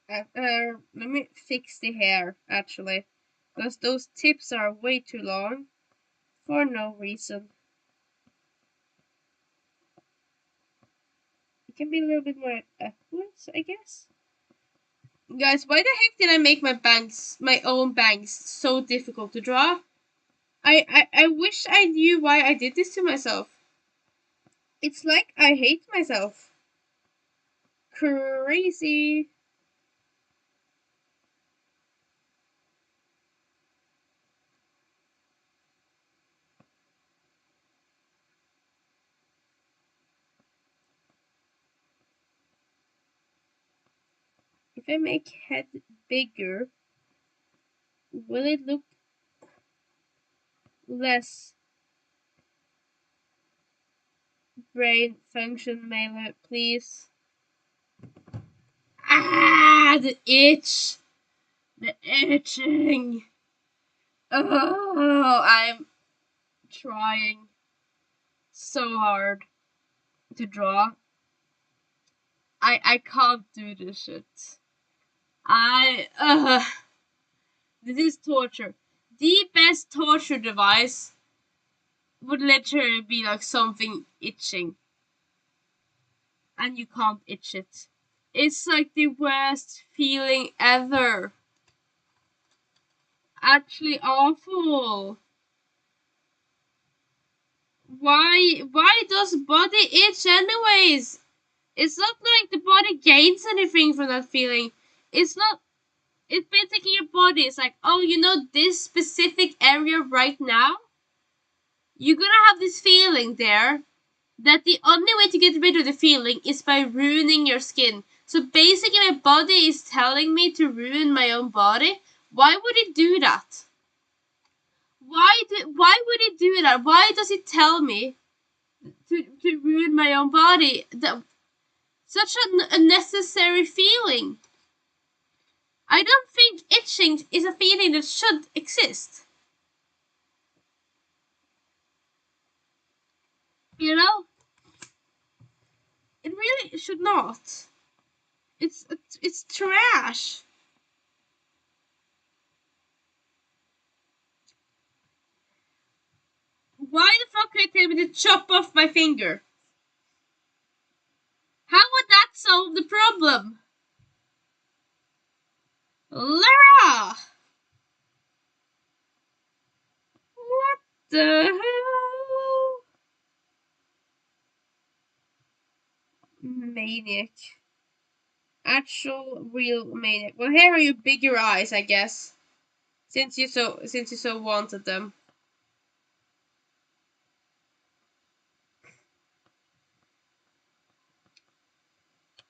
Let me fix the hair, actually. Because those tips are way too long. For no reason. It can be a little bit more upwards, I guess. Guys, why the heck did I make my own bangs, so difficult to draw? I wish I knew why I did this to myself. It's like I hate myself. Crazy. If I make head bigger, will it look less brain function, Mailer, please? Ah, the itch. The itching. Oh, I'm trying so hard to draw. I can't do this shit. This is torture. The best torture device would literally be like something itching. And you can't itch it. It's like the worst feeling ever. Actually awful. Why does body itch anyways? It's not like the body gains anything from that feeling. It's not, it's basically your body. It's like, oh, you know this specific area right now? You're gonna have this feeling there that the only way to get rid of the feeling is by ruining your skin. So basically my body is telling me to ruin my own body. Why would it do that? Why would it do that? Why does it tell me to ruin my own body? Such an unnecessary feeling. I don't think itching is a feeling that should exist. You know? It really should not. It's trash. Why the fuck are you telling me to chop off my finger? How would that solve the problem? Lara! What the hell? Maniac. Actual real maniac. Well, here are your bigger eyes, I guess. Since you so wanted them.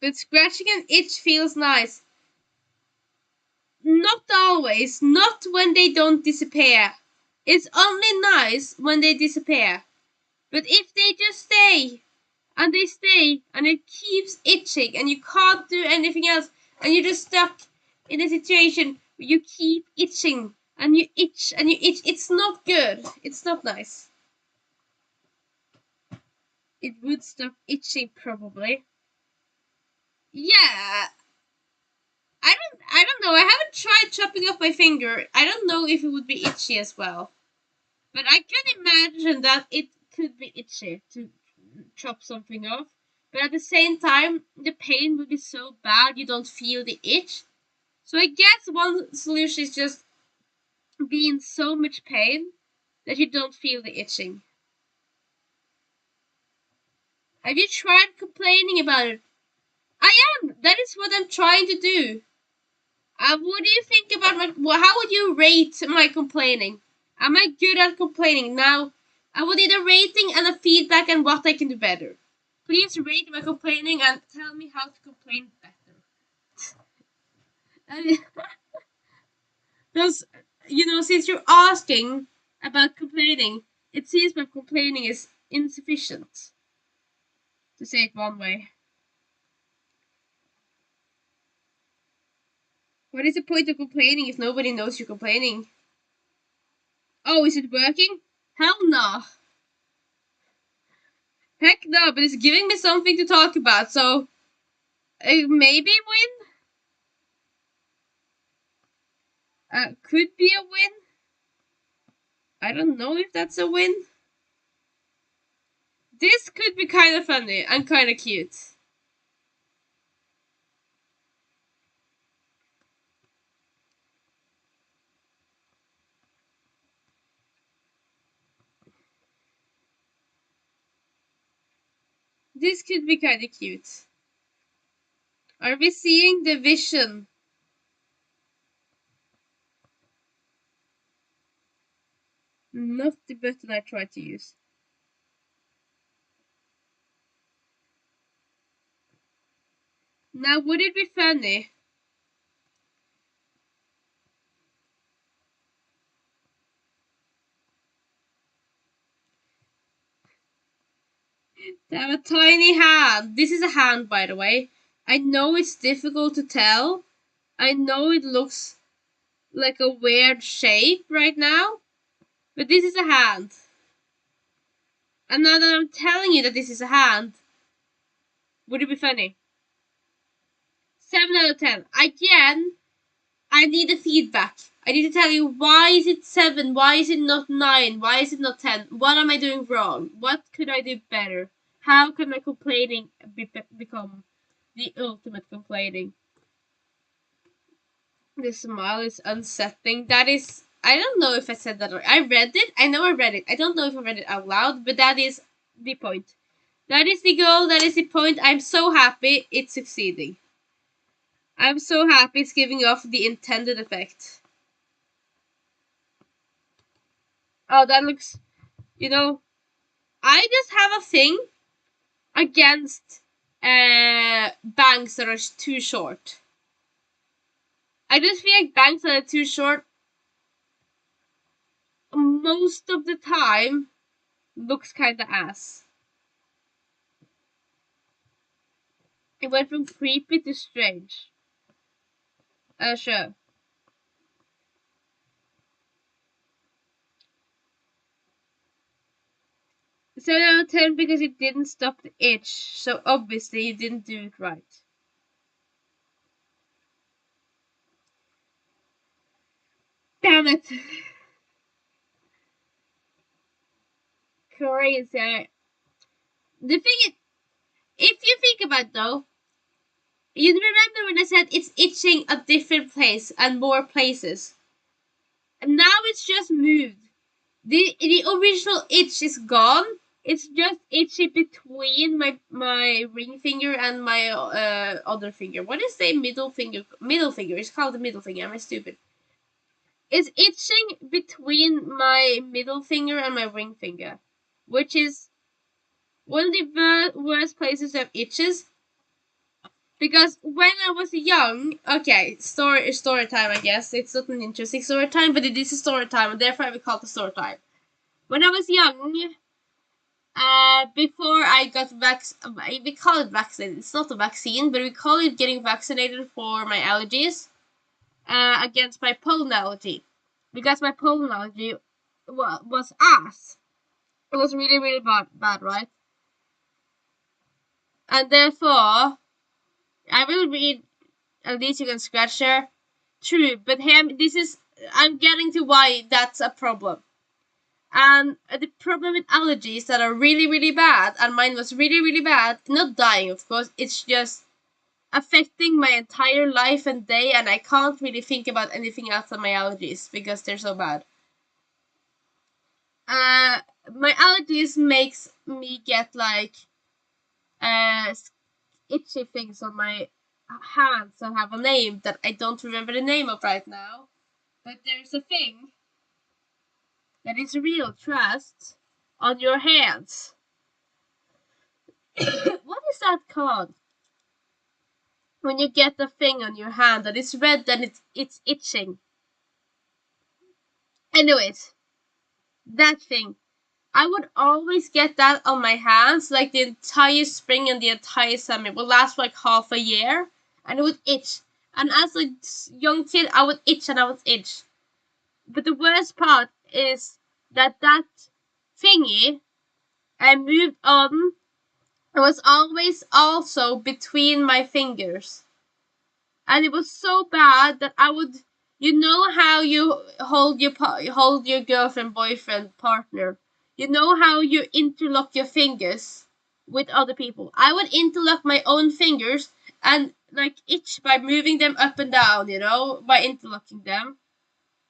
But scratching an itch feels nice. Not always, not when they don't disappear. It's only nice when they disappear. But if they just stay, and they stay, and it keeps itching, and you can't do anything else, and you're just stuck in a situation where you keep itching, and you itch, and you itch, it's not good. It's not nice. It would stop itching, probably. Yeah, I don't know. I haven't tried chopping off my finger. I don't know if it would be itchy as well. But I can imagine that it could be itchy to chop something off. But at the same time, the pain would be so bad you don't feel the itch. So I guess one solution is just be in so much pain that you don't feel the itching. Have you tried complaining about it? I am. That is what I'm trying to do. What do you think about how would you rate my complaining? Am I good at complaining? Now, I would need a rating and a feedback and what I can do better. Please rate my complaining and tell me how to complain better. Because, since you're asking about complaining, it seems my complaining is insufficient, to say it one way. What is the point of complaining if nobody knows you're complaining? Oh, is it working? Hell no. Heck no, but it's giving me something to talk about, so maybe win? Could be a win? I don't know if that's a win. This could be kind of funny and kind of cute. This could be kind of cute. Are we seeing the vision? Not the button I tried to use. Now, would it be funny? They have a tiny hand. This is a hand, by the way. I know it's difficult to tell. I know it looks like a weird shape right now. But this is a hand. And now that I'm telling you that this is a hand, would it be funny? 7 out of 10. Again, I need a feedback. I need to tell you, why is it 7? Why is it not 9? Why is it not 10? What am I doing wrong? What could I do better? How can my complaining become the ultimate complaining? The smile is unsettling. That is, I don't know if I said that. I read it. I know I read it. I don't know if I read it out loud, but that is the point. That is the goal. That is the point. I'm so happy it's succeeding. I'm so happy it's giving off the intended effect. Oh, that looks, I just have a thing against bangs that are too short. I just feel like bangs that are too short most of the time looks kinda ass. It went from creepy to strange. Sure. 7 out of 10 because it didn't stop the itch, so obviously you didn't do it right. Damn it! Crazy. The thing is, if you think about it though, you remember when I said it's itching a different place and more places? And now it's just moved. The original itch is gone. It's just itchy between my ring finger and my other finger. What is the middle finger? Middle finger. It's called the middle finger. Am I stupid? It's itching between my middle finger and my ring finger, which is one of the worst places to have itches. Because when I was young, okay, story time. I guess it's not an interesting story time, but it is a story time, and therefore I will call it a story time. When I was young, before I got we call it vaccinated. It's not a vaccine, but we call it getting vaccinated for my allergies, against my pollen allergy, because my pollen allergy was ass. It was really really bad, right? And therefore, I will read. At least you can scratch there. True, but him. This is. I'm getting to why that's a problem. And the problem with allergies that are really, really bad, and mine was really, really bad, not dying, of course, it's just affecting my entire life and day, and I can't really think about anything else than my allergies because they're so bad. Uh, my allergies makes me get like uh itchy things on my hands that have a name that I don't remember the name of right now. But there's a thing that is real trust on your hands. What is that called? When you get the thing on your hand that is red and it's itching. Anyways, that thing. I would always get that on my hands like the entire spring and the entire summer. It would last for like half a year and it would itch. And as a young kid, I would itch and I would itch. But the worst part is that thingy I moved on. It was always also between my fingers. And it was so bad that I would, you know how you hold your girlfriend, boyfriend, partner. You know how you interlock your fingers with other people. I would interlock my own fingers and like itch by moving them up and down, by interlocking them.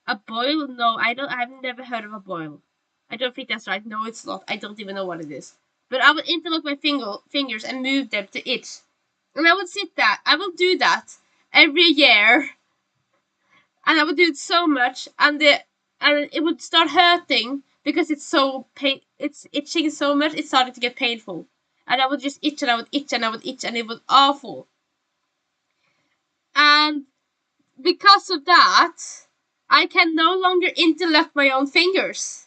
A boil? No, I don't. I've never heard of a boil. I don't think that's right. No, it's not. I don't even know what it is. But I would interlock my fingers and move them to itch. And I would sit that. I will do that every year, and I would do it so much, and it would start hurting because it's so pain. It's itching so much. It started to get painful, and I would just itch and I would itch and I would itch, and it was awful. And because of that, I can no longer interlock my own fingers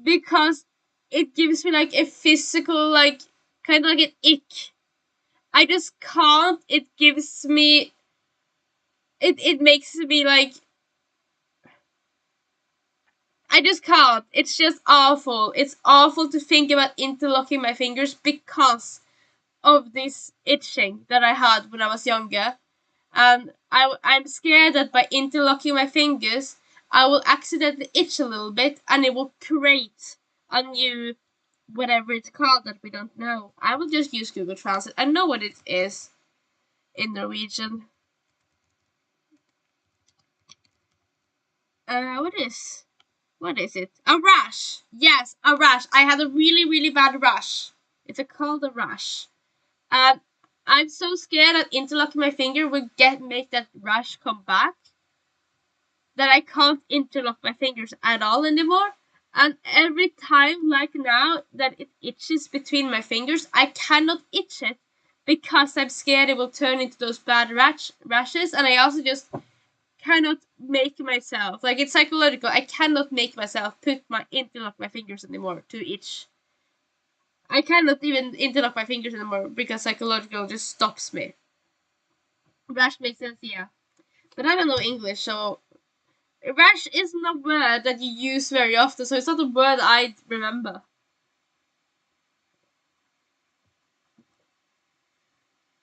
because it gives me like a physical, like kind of like an ick. I just can't. It gives me. It makes me like I just can't. It's just awful. It's awful to think about interlocking my fingers because of this itching that I had when I was younger. And I'm scared that by interlocking my fingers, I will accidentally itch a little bit and it will create a new whatever it's called that we don't know. I will just use Google Translate. I know what it is in Norwegian. What is? What is it? A rash. Yes, a rash. I had a really, really bad rash. It's called a rash. And I'm so scared that interlocking my finger would make that rash come back that I can't interlock my fingers at all anymore. And every time, like now, that it itches between my fingers, I cannot itch it because I'm scared it will turn into those bad rashes. And I also just cannot make myself, like, it's psychological. I cannot make myself interlock my fingers anymore to itch. I cannot even interlock my fingers anymore because psychological just stops me. Rash makes sense, yeah. But I don't know English, so rash isn't a word that you use very often, so it's not a word I remember.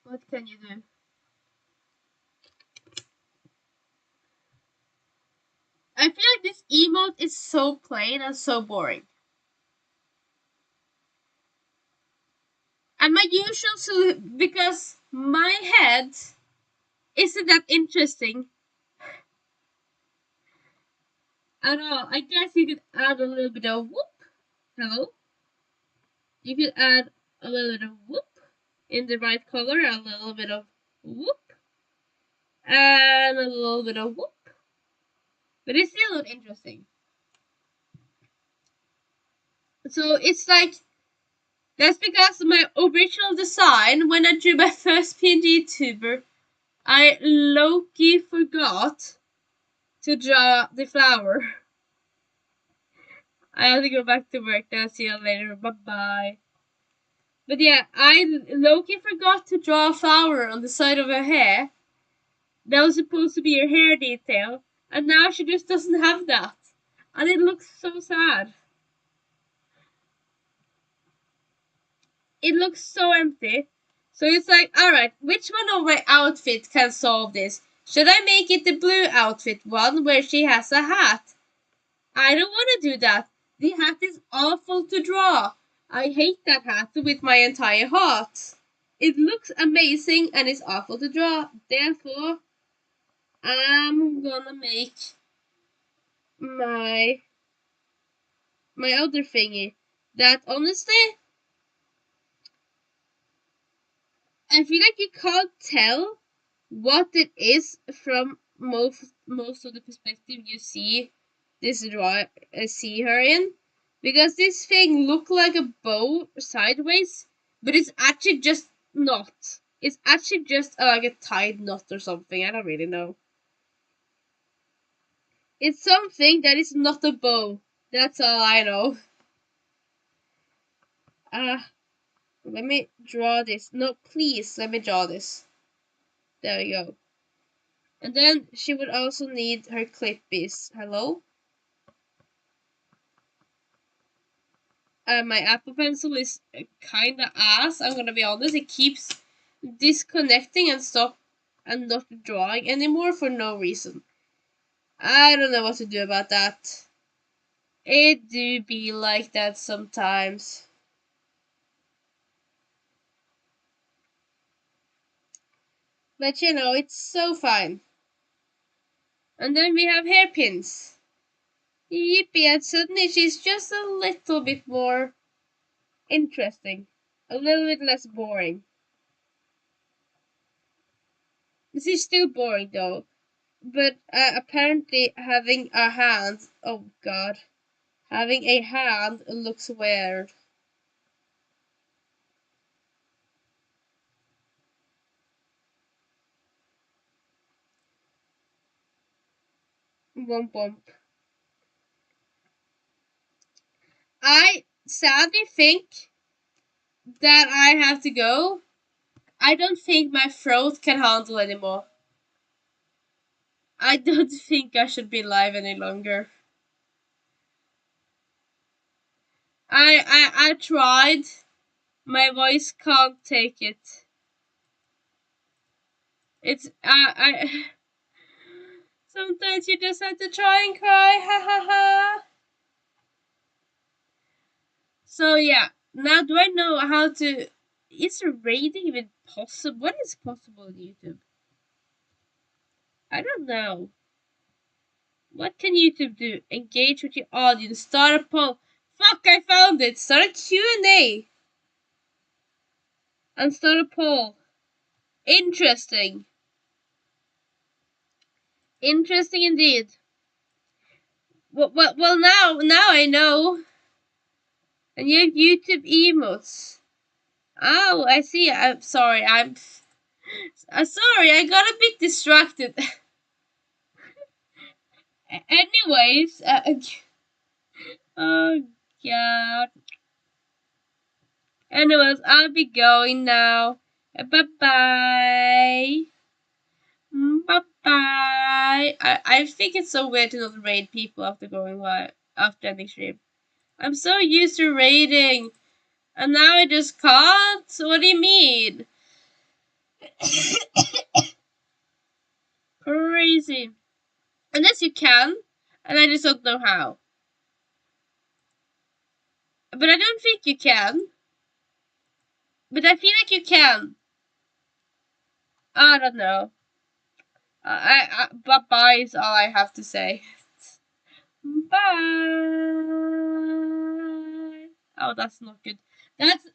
What can you do? I feel like this emote is so plain and so boring. And my usual because my head isn't that interesting at all. I guess you could add a little bit of whoop. Hello? You could add a little bit of whoop in the right color, a little bit of whoop, and a little bit of whoop. But it's still not interesting. So it's like That's because my original design, when I drew my first pngtuber, I low-key forgot to draw the flower. I have to go back to work now. See you later. Bye bye. But yeah, I low-key forgot to draw a flower on the side of her hair. That was supposed to be her hair detail, and now she just doesn't have that. And it looks so sad. It looks so empty. So it's like, alright, which one of my outfits can solve this? Should I make it the blue outfit one where she has a hat? I don't want to do that. The hat is awful to draw. I hate that hat with my entire heart. It looks amazing and is awful to draw. Therefore, I'm gonna make my other thingy. That honestly, I feel like you can't tell what it is from most of the perspective you see this see her in, because this thing look like a bow sideways, but it's actually just not. It's actually just like a tied knot or something. I don't really know. It's something that is not a bow. That's all I know. Let me draw this. No, please, let me draw this. There we go. And then she would also need her clippies. Hello? My Apple Pencil is kinda ass, I'm gonna be honest. It keeps disconnecting and not drawing anymore for no reason. I don't know what to do about that. It do be like that sometimes. But you know, it's so fine. And then we have hairpins. Yippee, and suddenly she's just a little bit more interesting. A little bit less boring. This is still boring though. But apparently having a hand, oh god, having a hand looks weird. Womp womp. I sadly think that I have to go. I don't think my throat can handle anymore. I don't think I should be live any longer. I tried. My voice can't take it. It's I sometimes you just have to try and cry. Ha ha ha. So yeah, now do I know how to? Is rating even possible? What is possible on YouTube? I don't know. What can YouTube do? Engage with your audience. Start a poll. Fuck! I found it. Start a Q&A and start a poll. Interesting. Interesting indeed. Well, now I know. And you have YouTube emotes. Oh, I see. I'm sorry. I'm sorry. I got a bit distracted. Anyways, oh god. Anyways, I'll be going now. Bye bye. Bye bye. I think it's so weird to not raid people after going live after ending stream. I'm so used to raiding, and now I just can't. So what do you mean? Crazy. Unless you can, and I just don't know how. But I don't think you can. But I feel like you can. I don't know. Bye bye is all I have to say. Bye. Oh, that's not good. That's